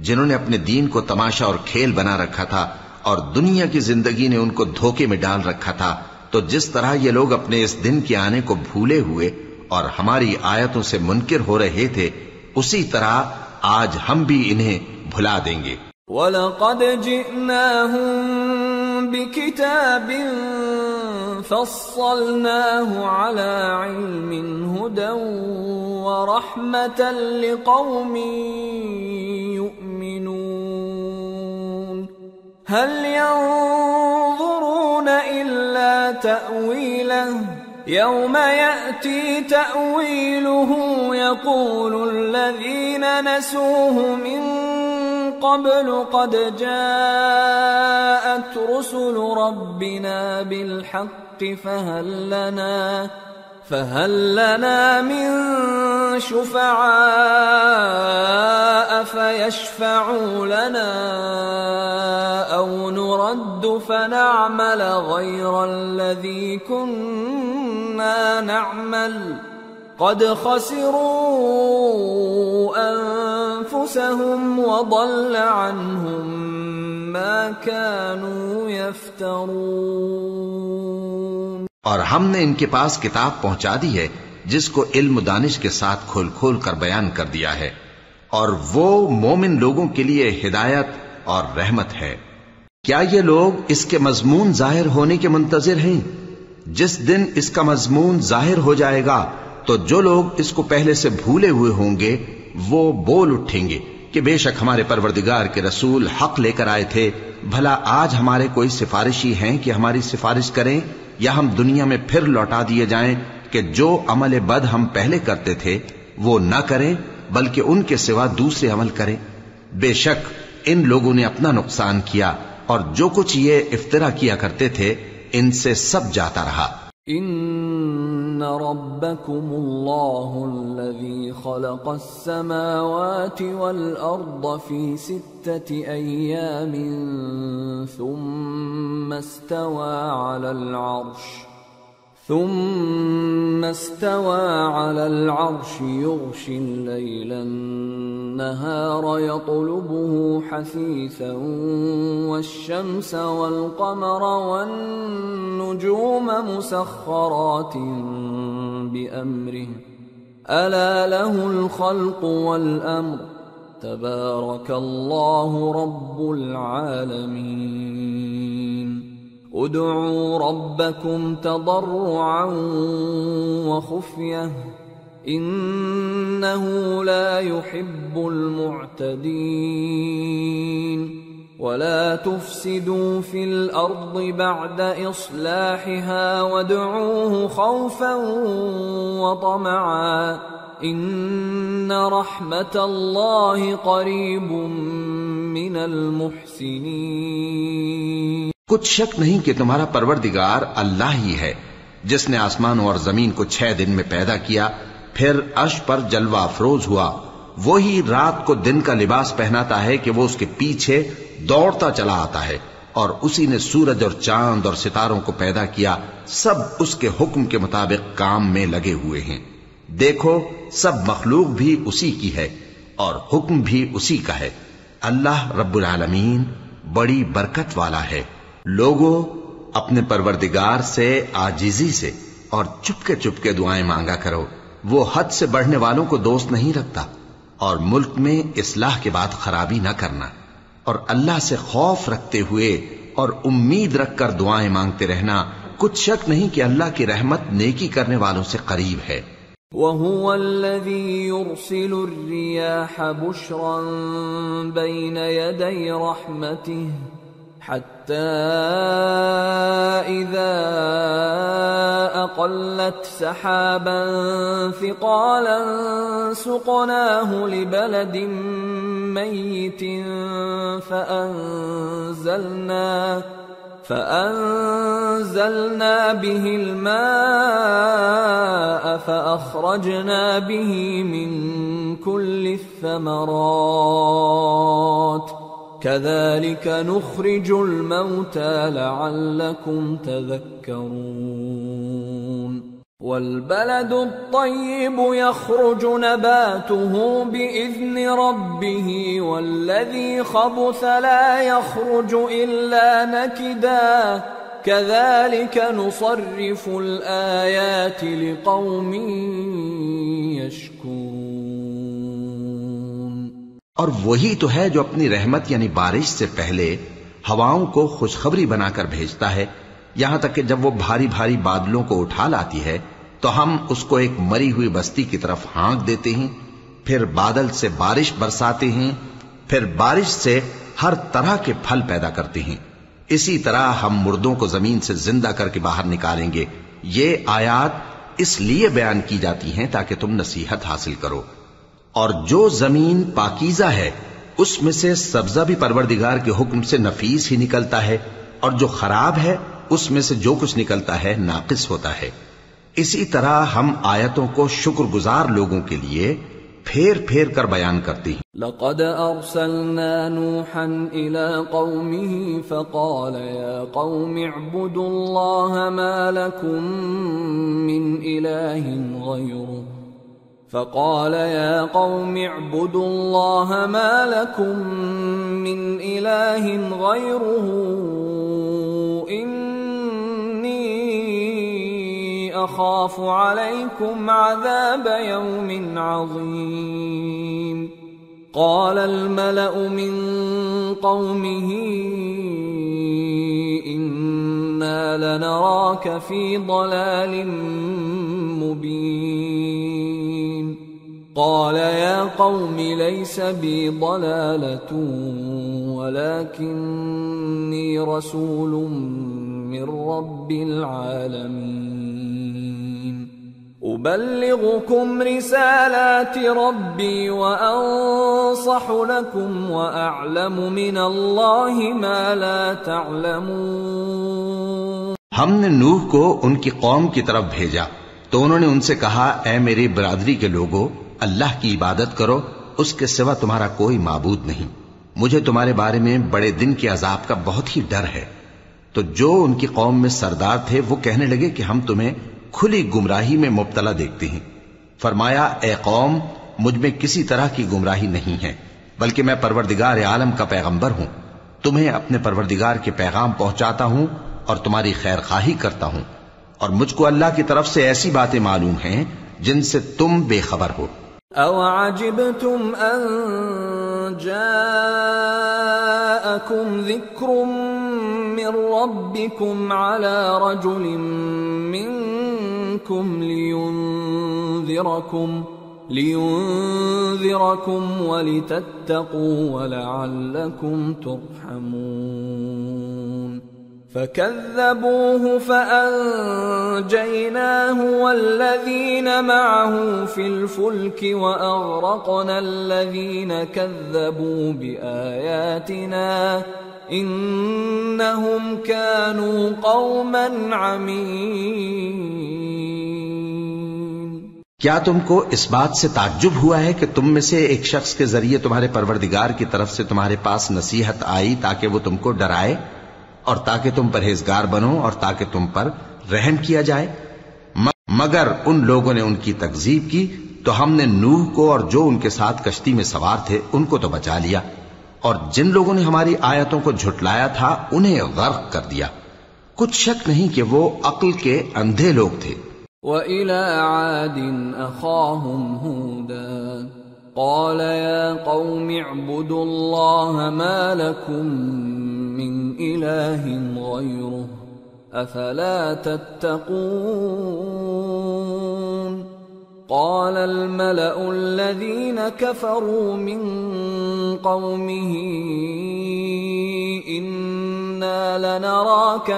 جنہوں نے اپنے دین کو تماشا اور کھیل بنا رکھا تھا اور دنیا کی زندگی نے ان کو دھوکے میں ڈال رکھا تھا. تو جس طرح یہ لوگ اپنے اس دن کے آنے کو بھولے ہوئے اور ہماری آیتوں سے منکر ہو رہے تھے اسی طرح آج ہم بھی انہیں بھلا دیں گے. وَلَقَدْ جِئْنَاهُمْ بِكِتَابٍ فَصَّلْنَاهُ عَلَى عِلْمٍ هُدًى وَرَحْمَةً لِقَوْمٍ يُؤْمِنُونَ هَلْ يَنظُرُونَ إِلَّا تَأْوِيلَهُ يَوْمَ يَأْتِي تَأْوِيلُهُ يَقُولُ الَّذِينَ نَسُوهُ مِن قبل قد جاءت رسل ربنا بالحق فهل لنا من شفعاء فيشفعوا لنا أو نرد فنعمل غير الذي كنا نعمل قد خسروا أنفسهم وضل عنهم ما كانوا يفترون. اور ہم نے ان کے پاس کتاب پہنچا دی ہے جس کو علم و دانش کے ساتھ کھول کھول کر بیان کر دیا ہے اور وہ مومن لوگوں کے لیے ہدایت اور رحمت ہے. کیا یہ لوگ اس کے مضمون ظاہر ہونے کے منتظر ہیں؟ جس دن اس کا مضمون ظاہر ہو جائے گا تو جو لوگ اس کو پہلے سے بھولے ہوئے ہوں گے وہ بول اٹھیں گے کہ بے شک ہمارے پروردگار کے رسول حق لے کر آئے تھے. بھلا آج ہمارے کوئی سفارشی ہیں کہ ہماری سفارش کریں یا ہم دنیا میں پھر لوٹا دیے جائیں کہ جو عمل بد ہم پہلے کرتے تھے وہ نہ کریں بلکہ ان کے سوا دوسرے عمل کریں. بے شک ان لوگوں نے اپنا نقصان کیا اور جو کچھ یہ افترا کیا کرتے تھے ان سے سب جاتا رہا. ان ربکم اللہ الذی خلق السماوات والارض فی 6 ایام ثم استوى على العرش يغشي الليل النهار يطلبه حثيثا والشمس والقمر والنجوم مسخرات بأمره ألا له الخلق والأمر تبارك الله رب العالمين. ادعوا ربكم تضرعا وخفية إنه لا يحب المعتدين. ولا تفسدوا في الأرض بعد إصلاحها وادعوه خوفا وطمعا إن رحمة الله قريب من المحسنين. کچھ شک نہیں کہ تمہارا پروردگار اللہ ہی ہے جس نے آسمانوں اور زمین کو 6 دن میں پیدا کیا پھر عرش پر جلوہ افروز ہوا. وہی رات کو دن کا لباس پہناتا ہے کہ وہ اس کے پیچھے دوڑتا چلا آتا ہے اور اسی نے سورج اور چاند اور ستاروں کو پیدا کیا، سب اس کے حکم کے مطابق کام میں لگے ہوئے ہیں۔ دیکھو سب مخلوق بھی اسی کی ہے اور حکم بھی اسی کا ہے۔ اللہ رب العالمین بڑی برکت والا ہے۔ لوگوں اپنے پروردگار سے عاجزی سے اور چپکے دعائیں مانگا کرو، وہ حد سے بڑھنے والوں کو دوست نہیں رکھتا، اور ملک میں اصلاح کے بعد خرابی نہ کرنا، اور اللہ سے خوف رکھتے ہوئے اور امید رکھ کر دعائیں مانگتے رہنا، کچھ شک نہیں کہ اللہ کی رحمت نیکی کرنے والوں سے قریب ہے۔ وَهُوَ الَّذِي يُرْسِلُ الرِّيَاحَ بُشْرًا بَيْنَ يَدَيْ رَحْمَتِهِ حَتَّى إِذَا أَقَلَّتْ سَحَابًا ثِقَالًا سُقْنَاهُ لِبَلَدٍ مَّيِّتٍ فأنزلنا به الماء فأخرجنا به من كل الثمرات كذلك نخرج الموتى لعلكم تذكرون والبلد الطيب يخرج نباته بإذن ربه والذي خبث لا يخرج إلا نكدا كذلك نصرف الآيات لقوم يشكرون۔ اور وہی تو ہے جو اپنی رحمت یعنی بارش سے پہلے ہواؤں کو خوشخبری بنا کر بھیجتا ہے، یہاں تک کہ جب وہ بھاری بھاری بادلوں کو اٹھا لاتی ہے تو ہم اس کو ایک مری ہوئی بستی کی طرف ہانک دیتے ہیں، پھر بادل سے بارش برساتے ہیں، پھر بارش سے ہر طرح کے پھل پیدا کرتے ہیں۔ اسی طرح ہم مردوں کو زمین سے زندہ کر کے باہر نکالیں گے۔ یہ آیات اس لیے بیان کی جاتی ہیں تاکہ تم نصیحت حاصل کرو۔ اور جو زمین پاکیزہ ہے اس میں سے سبزہ بھی پروردگار کے حکم سے نفیس ہی نکلتا ہے، اور جو خراب ہے اس میں سے جو کچھ نکلتا ہے ناقص ہوتا ہے۔ اسی طرح ہم آیتوں کو شکر گزار لوگوں کے لیے پھیر پھیر کر بیان کرتے ہیں۔ لقد ارسلنا نوحا الى قومه فقال يا قوم اعبدوا الله ما لكم من اله غيره فقال يا قوم اعبدوا الله ما لكم من اله غيره أخاف عليكم عذاب يوم عظيم قال الملأ من قومه إنا لنراك في ضلال مبين قال يا قوم ليس بي ضلالة ولكني رسول من رب العالمين أبلغكم رسالات ربي وأنصح لكم وأعلم من الله ما لا تعلمون۔ ہم نے نوح کو ان کی قوم کی طرف بھیجا تو انہوں نے ان سے کہا، اے میری برادری کے لوگو، اللہ کی عبادت کرو، اس کے سوا تمہارا کوئی معبود نہیں۔ مجھے تمہارے بارے میں بڑے دن کے عذاب کا بہت ہی ڈر ہے۔ تو جو ان کی قوم میں سردار تھے وہ کہنے لگے کہ ہم تمہیں کھلی گمراہی میں مبتلا دیکھتے ہیں۔ فرمایا، اے قوم، مجھ میں کسی طرح کی گمراہی نہیں ہے، بلکہ میں پروردگار عالم کا پیغمبر ہوں، تمہیں اپنے پروردگار کے پیغام پہنچاتا ہوں اور تمہاری خیر خواہی کرتا ہوں، اور مجھ کو اللہ کی طرف سے ایسی باتیں معلوم ہیں جن سے تم بے خبر ہو۔ او عجبتم ان جاءكم ذکر من ربكم على رجل منكم لينذركم ولتتقوا ولعلكم ترحمون فكذبوه فأنجيناه والذين معه في الفلك وأغرقنا الذين كذبوا بآياتنا إنهم كانوا قوما عمين۔ کیا تم کو اس بات سے تعجب ہوا ہے کہ تم میں سے ایک شخص کے ذریعے تمہارے پروردگار کی طرف سے تمہارے پاس نصیحت آئی تاکہ وہ تم کو ڈرائے؟ اور تاکہ تم پرہیزگار بنو اور تاکہ تم پر رحم کیا جائے. مگر ان لوگوں نے ان کی تکذیب کی تو ہم نے نوح کو اور جو ان کے ساتھ کشتی میں سوار تھے ان کو تو بچا لیا، اور جن لوگوں نے ہماری آیتوں کو جھٹلایا تھا انہیں غرق کر دیا. کچھ شک نہیں کہ وہ عقل کے اندھے لوگ تھے. وَإِلَى عَادٍ أَخَاهُمْ هُودًا قَالَ يَا قَوْمِ اعْبُدُوا اللَّهَ مَا لَكُمْ مِنْ إِلَٰهٍ غَيْرُهُ أَفَلَا تَتَّقُونَ. قال الملأ الذين كفروا من قومه إنا لنراك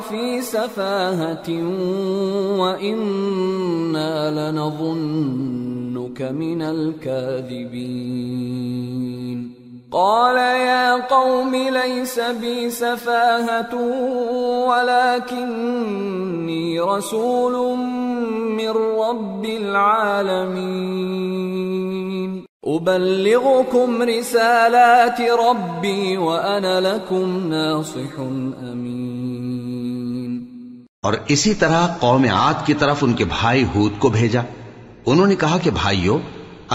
في سفاهة وإنا لنظنك من الكاذبين. قال يا قوم ليس بي سفاهة ولكني رسول من رب العالمين أبلغكم رسالات ربي وأنا لكم ناصح أمين. اور اسی طرح قوم عاد کی طرف ان کے بھائی ہود کو بھیجا. انہوں نے کہا کہ بھائیو،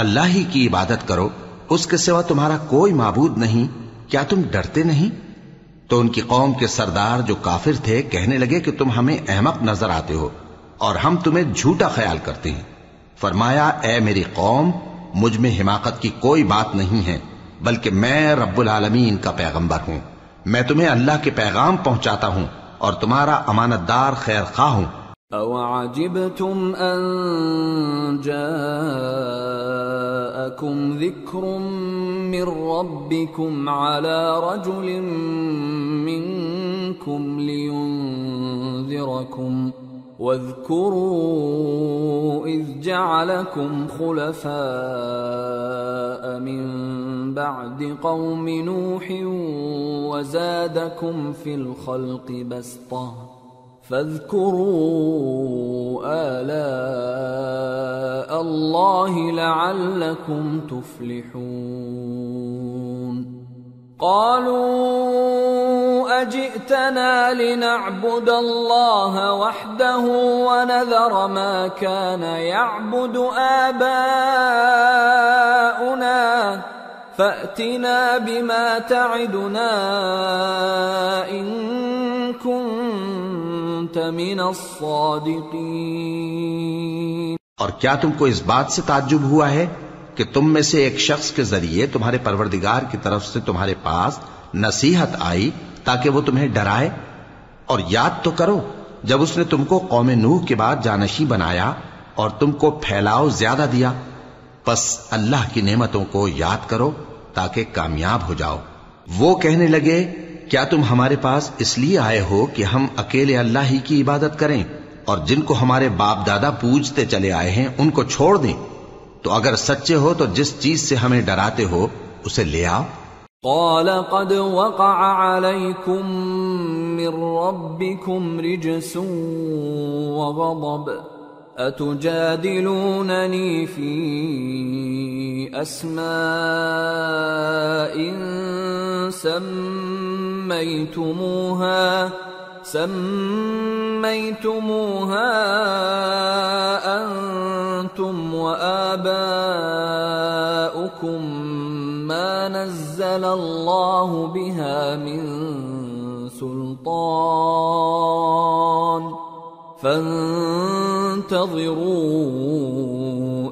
اللہ ہی کی عبادت کرو، اس کے سوا تمہارا کوئی معبود نہیں، کیا تم ڈرتے نہیں؟ تو ان کی قوم کے سردار جو کافر تھے کہنے لگے کہ تم ہمیں احمق نظر آتے ہو اور ہم تمہیں جھوٹا خیال کرتے ہیں. فرمایا اے میری قوم، مجھ میں حماقت کی کوئی بات نہیں ہے، بلکہ میں رب العالمین کا پیغمبر ہوں. میں تمہیں اللہ کے پیغام پہنچاتا ہوں اور تمہارا امانت دار خیر خواہ ہوں. أَوَعَجِبْتُمْ أَن جَاءَكُمْ ذِكْرٌ مِّن رَّبِّكُمْ عَلَى رَجُلٍ مِّنكُمْ لِيُنذِرَكُمْ واذكروا إذ جعلكم خلفاء من بعد قوم نوح وزادكم في الخلق بسطة فاذكروا آلاء الله لعلكم تفلحون. قالوا أجئتنا لنعبد الله وحده ونذر ما كان يعبد آباؤنا فأتنا بما تعدنا إن كنت من الصادقين. اور کیا تم کو اس بات سے تعجب ہوا ہے کہ تم میں سے ایک شخص کے ذریعے تمہارے پروردگار کی طرف سے تمہارے پاس نصیحت آئی تاکہ وہ تمہیں ڈرائے؟ اور یاد تو کرو جب اس نے تم کو قوم نوح کے بعد جانشین بنایا اور تم کو پھیلاؤ زیادہ دیا. پس اللہ کی نعمتوں کو یاد کرو تاکہ کامیاب ہو جاؤ. وہ کہنے لگے کیا تم ہمارے پاس اس لیے آئے ہو کہ ہم اکیلے اللہ ہی کی عبادت کریں اور جن کو ہمارے باپ دادا پوجتے چلے آئے ہیں ان کو چھوڑ دیں؟ تو اگر سچے ہو تو جس چیز سے ہمیں ڈراتے ہو اسے لے آؤ. قال قد وقع عليكم من ربكم رجس وغضب أتجادلونني في أسماء سميتموها أنتم وآباؤكم ما نزل الله بها من سلطان فانتظروا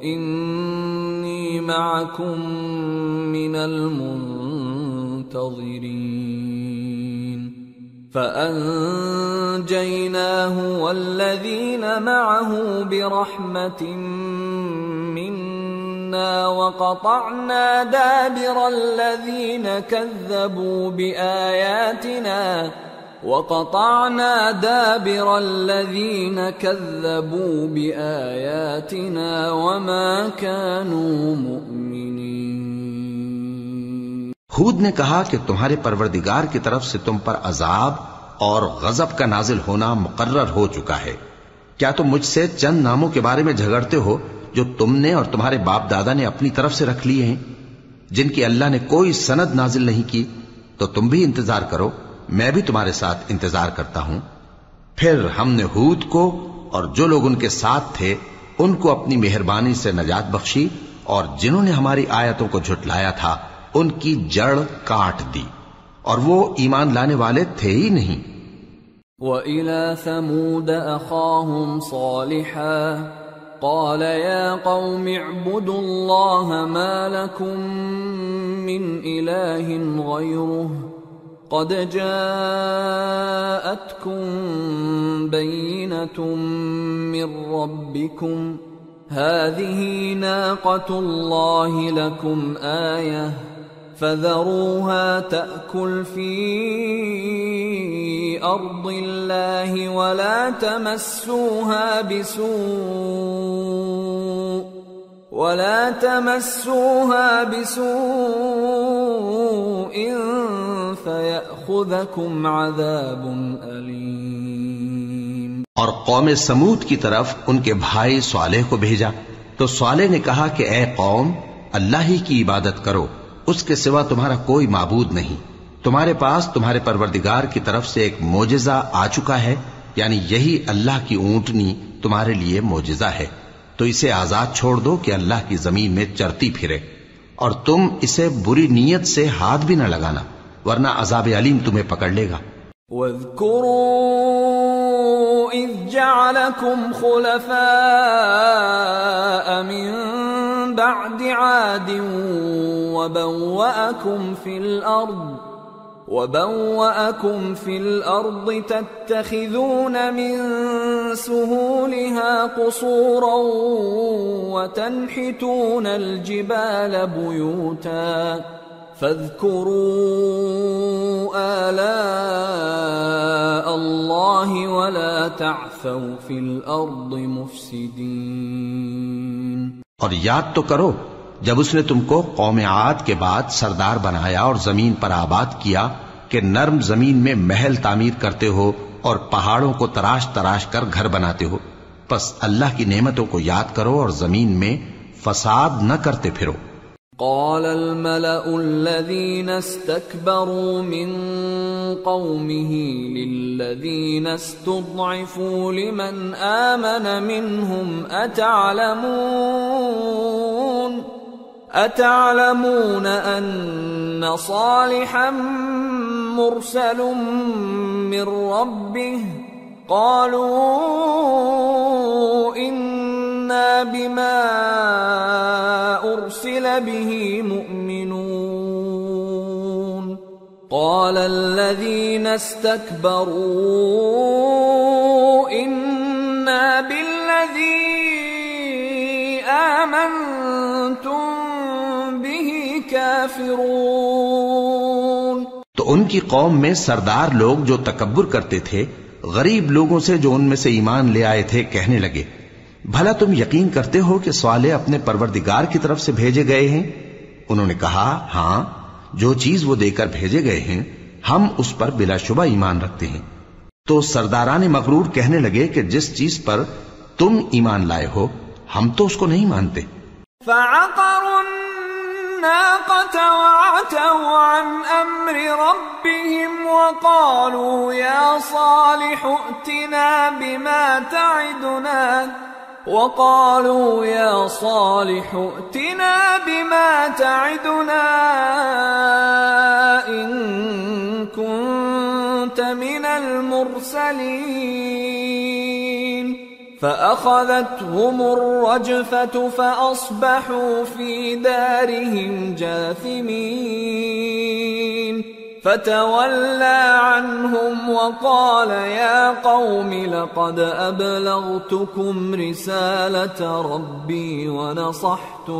إني معكم من المنتظرين. فأنجيناه والذين معه برحمة منا وقطعنا دابر الذين كذبوا بآياتنا وما كانوا مؤمنين. ہود نے کہا کہ تمہارے پروردگار کی طرف سے تم پر عذاب اور غضب کا نازل ہونا مقرر ہو چکا ہے. کیا تم مجھ سے چند ناموں کے بارے میں جھگڑتے ہو جو تم نے اور تمہارے باپ دادا نے اپنی طرف سے رکھ لیے ہیں؟ جن کی اللہ نے کوئی سند نازل نہیں کی، تو تم بھی انتظار کرو، میں بھی تمہارے ساتھ انتظار کرتا ہوں۔ پھر ہم نے ہود کو اور جو لوگ ان کے ساتھ تھے ان کو اپنی مہربانی سے نجات بخشی، اور جنہوں نے ہماری آیتوں کو جھٹلایا تھا ان کی جڑ کاٹ دی، اور وہ ایمان لانے والے تھے ہی نہیں۔ وَإِلَى ثَمُودَ أَخَاهُمْ صَالِحًا قَالَ يَا قَوْمِ اعْبُدُوا اللَّهَ مَا لَكُمْ مِنْ إِلَٰهٍ غَيْرُهُ قَدْ جَاءَتْكُمْ بَيِّنَةٌ مِّن رَّبِّكُمْ هَٰذِهِ نَاقَةُ اللَّهِ لَكُمْ آيَةً فَذَرُوهَا تَأْكُلْ فِي أَرْضِ اللَّهِ وَلَا تَمَسُّوهَا بِسُوءٍ فَيَأْخُذَكُمْ عَذَابٌ أَلِيمٌ۔ اور قوم سمود کی طرف ان کے بھائی صالح کو بھیجا تو صالح نے کہا کہ اے قوم، اللہ ہی کی عبادت کرو، اس کے سوا تمہارا کوئی معبود نہیں۔ تمہارے پاس تمہارے پروردگار کی طرف سے ایک معجزہ آ چکا ہے، یعنی یہی اللہ کی اونٹنی تمہارے لیے معجزہ ہے، تو اسے آزاد چھوڑ دو کہ اللہ کی زمین میں چرتی پھرے، اور تم اسے بری نیت سے ہاتھ بھی نہ لگانا، ورنہ عذاب علیم تمہیں پکڑ لے گا۔ وَاذْكُرُوا إِذْ جَعَلَكُمْ خُلَفَاءَ مِن بَعْدِ عَادٍ وَبَوَّأَكُمْ فِي الْأَرْضِ تَتَّخِذُونَ مِن سُهُولِهَا قُصُورًا وَتَنْحِتُونَ الْجِبَالَ بُيُوتًا فَاذْكُرُوا آلَاءَ اللَّهِ وَلَا تَعْثَوْا فِي الْأَرْضِ مُفْسِدِينَ۔ اور یاد تو کرو جب اس نے تم کو قوم عاد کے بعد سردار بنایا اور زمین پر آباد کیا کہ نرم زمین میں محل تعمیر کرتے ہو اور پہاڑوں کو تراش تراش کر گھر بناتے ہو، پس اللہ کی نعمتوں کو یاد کرو اور زمین میں فساد نہ کرتے پھرو۔ قال الملأ الذين استكبروا من قومه للذين استضعفوا لمن آمن منهم أتعلمون أن صالحا مرسل من ربه قالوا إنا بما أرسل به مؤمنون قال الذين استكبروا إنا بالذي آمنتم به كافرون۔ تو ان کی قوم میں سردار لوگ جو تکبر کرتے تھے غریب لوگوں سے جو ان میں سے ایمان لے آئے تھے کہنے لگے، بھلا تم یقین کرتے ہو کہ صالح اپنے پروردگار کی طرف سے بھیجے گئے ہیں؟ انہوں نے کہا ہاں، جو چیز وہ دے کر بھیجے گئے ہیں ہم اس پر بلا شبہ ایمان رکھتے ہیں۔ تو سرداران مغرور کہنے لگے کہ جس چیز پر تم ایمان لائے ہو ہم تو اس کو نہیں مانتے۔ فعقروا الناقة وعتوا عن أمر ربهم وقالوا يا صالح ائتنا بما تعدنا إن كنت من المرسلين فأخذتهم الرجفة فأصبحوا في دارهم جاثمين فتولى عنهم وقال يا قوم لقد أبلغتكم رسالة ربي ونصحت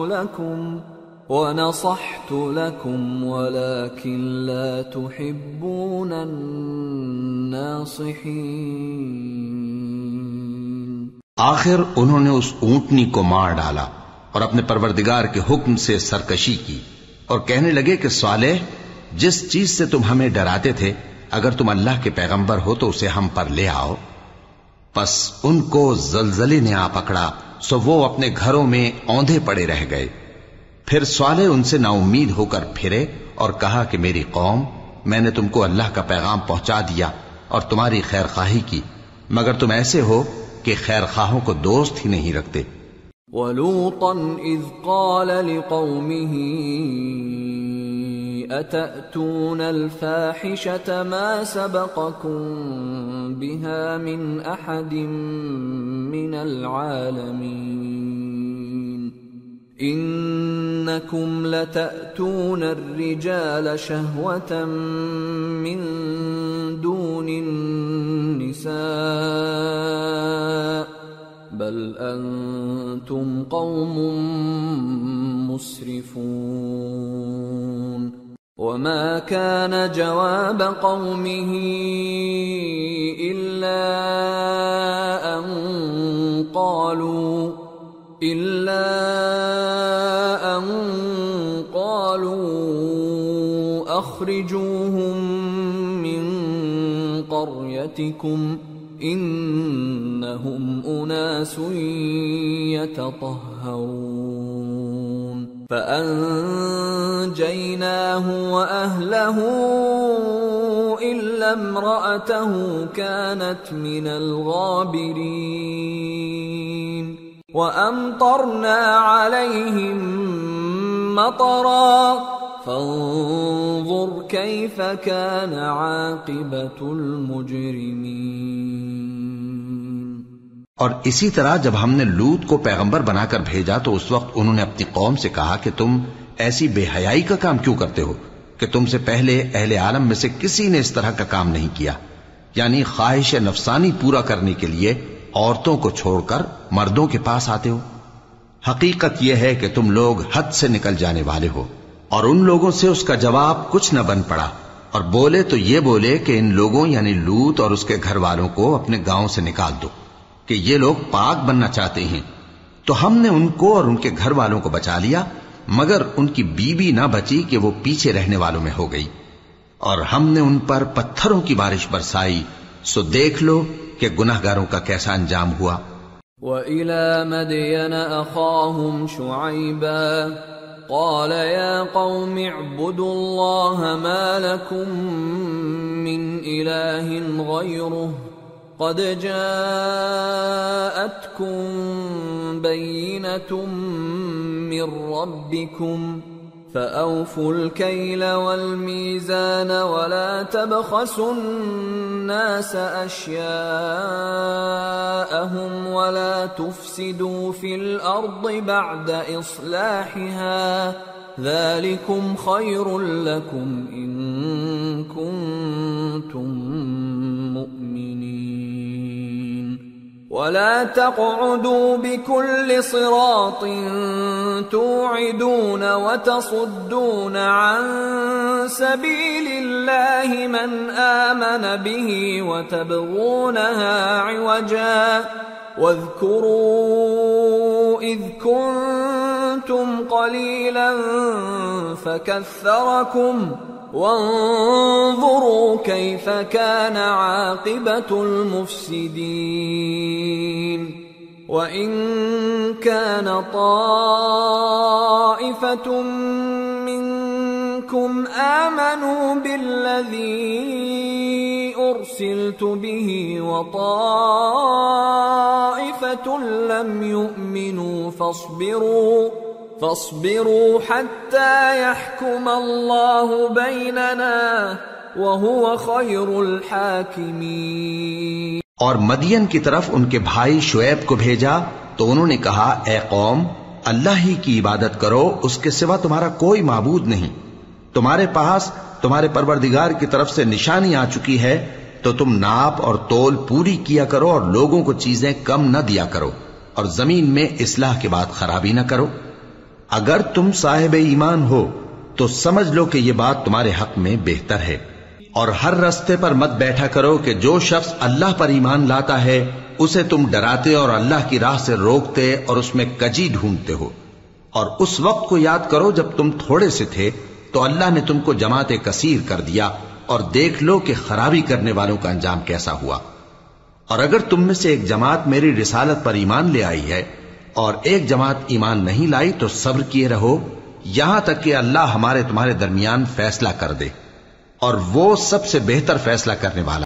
لكم ولكن لا تحبون الناصحين۔ آخر انہوں نے اس اونٹنی کو مار ڈالا اور اپنے پروردگار کے حکم سے سرکشی کی اور کہنے لگے کہ صالح جس چیز سے تم ہمیں ڈراتے تھے اگر تم اللہ کے پیغمبر ہو تو اسے ہم پر لے آؤ۔ پس ان کو زلزلے نے آ پکڑا سو وہ اپنے گھروں میں اوندھے پڑے رہ گئے۔ پھر صالح ان سے نا امید ہو کر پھرے اور کہا کہ میری قوم، میں نے تم کو اللہ کا پیغام پہنچا دیا اور تمہاری خیر خواہی کی، مگر تم ایسے ہو کہ خیر خواہوں کو دوست ہی نہیں رکھتے۔ وَلُوطًا إِذْ قَالَ لِقَوْمِهِ أَتَأْتُونَ الْفَاحِشَةَ مَا سَبَقَكُم بِهَا مِنْ أَحَدٍ مِّنَ الْعَالَمِينَ إِنَّكُمْ لَتَأْتُونَ الرِّجَالَ شَهْوَةً مِّن دُونِ النِّسَاءِ بل أنتم قوم مسرفون وما كان جواب قومه إلا أن قالوا أخرجوهم من قريتكم إنهم أناس يتطهرون فأنجيناه وأهله إلا امرأته كانت من الغابرين وأمطرنا عليهم مطرا فانظر كيف كان عاقبة المجرمين۔ اور اسی طرح جب ہم نے لوط کو پیغمبر بنا کر بھیجا تو اس وقت انہوں نے اپنی قوم سے کہا کہ تم ایسی بے حیائی کا کام کیوں کرتے ہو کہ تم سے پہلے اہل عالم میں سے کسی نے اس طرح کا کام نہیں کیا، یعنی خواہش نفسانی پورا کرنے کے لیے عورتوں کو چھوڑ کر مردوں کے پاس آتے ہو۔ حقیقت یہ ہے کہ تم لوگ حد سے نکل جانے والے ہو۔ اور ان لوگوں سے اس کا جواب کچھ نہ بن پڑا، اور بولے تو یہ بولے کہ ان لوگوں یعنی لوط اور اس کے گھر والوں کو اپنے گاؤں سے نکال دو کہ یہ لوگ پاک بننا چاہتے ہیں۔ تو ہم نے ان کو اور ان کے گھر والوں کو بچا لیا، مگر ان کی بیوی نہ بچی کہ وہ پیچھے رہنے والوں میں ہو گئی، اور ہم نے ان پر پتھروں کی بارش برسائی، سو دیکھ لو کہ گناہگاروں کا کیسا انجام ہوا۔ وَإِلَى مَدْيَنَ أَخَاهُمْ شُعَيْبًا قال يا قوم اعبدوا الله ما لكم من إله غيره قد جاءتكم بينة من ربكم فأوفوا الكيل والميزان ولا تبخسوا الناس أشياءهم ولا تفسدوا في الأرض بعد إصلاحها ذلكم خير لكم إن كنتم مؤمنين ولا تقعدوا بكل صراط توعدون وتصدون عن سبيل الله من آمن به وتبغونها عوجا واذكروا إذ كنتم قليلا فكثركم وانظروا كيف كان عاقبة المفسدين وإن كان طائفة منكم آمنوا بالذي أرسلت به وطائفة لم يؤمنوا فاصبروا حتى يحكم الله بيننا وهو خير الحاكمين۔ اور مدین کی طرف ان کے بھائی شعیب کو بھیجا تو انہوں نے کہا اے قوم اللہ ہی کی عبادت کرو، اس کے سوا تمہارا کوئی معبود نہیں، تمہارے پاس تمہارے پروردگار کی طرف سے نشانی آ چکی ہے، تو تم ناپ اور تول پوری کیا کرو اور لوگوں کو چیزیں کم نہ دیا کرو، اور زمین میں اصلاح کے بعد خرابی نہ کرو۔ اگر تم صاحب ایمان ہو تو سمجھ لو کہ یہ بات تمہارے حق میں بہتر ہے، اور ہر رستے پر مت بیٹھا کرو کہ جو شخص اللہ پر ایمان لاتا ہے اسے تم ڈراتے اور اللہ کی راہ سے روکتے اور اس میں کجی ڈھونڈتے ہو۔ اور اس وقت کو یاد کرو جب تم تھوڑے سے تھے تو اللہ نے تم کو جماعت کثیر کر دیا، اور دیکھ لو کہ خرابی کرنے والوں کا انجام کیسا ہوا۔ اور اگر تم میں سے ایک جماعت میری رسالت پر ایمان لے آئی ہے اور ایک جماعت ایمان نہیں لائی تو صبر کیے رہو، یہاں تک کہ اللہ ہمارے تمہارے درمیان فیصلہ کر دے، اور وہ سب سے بہتر فیصلہ کرنے والا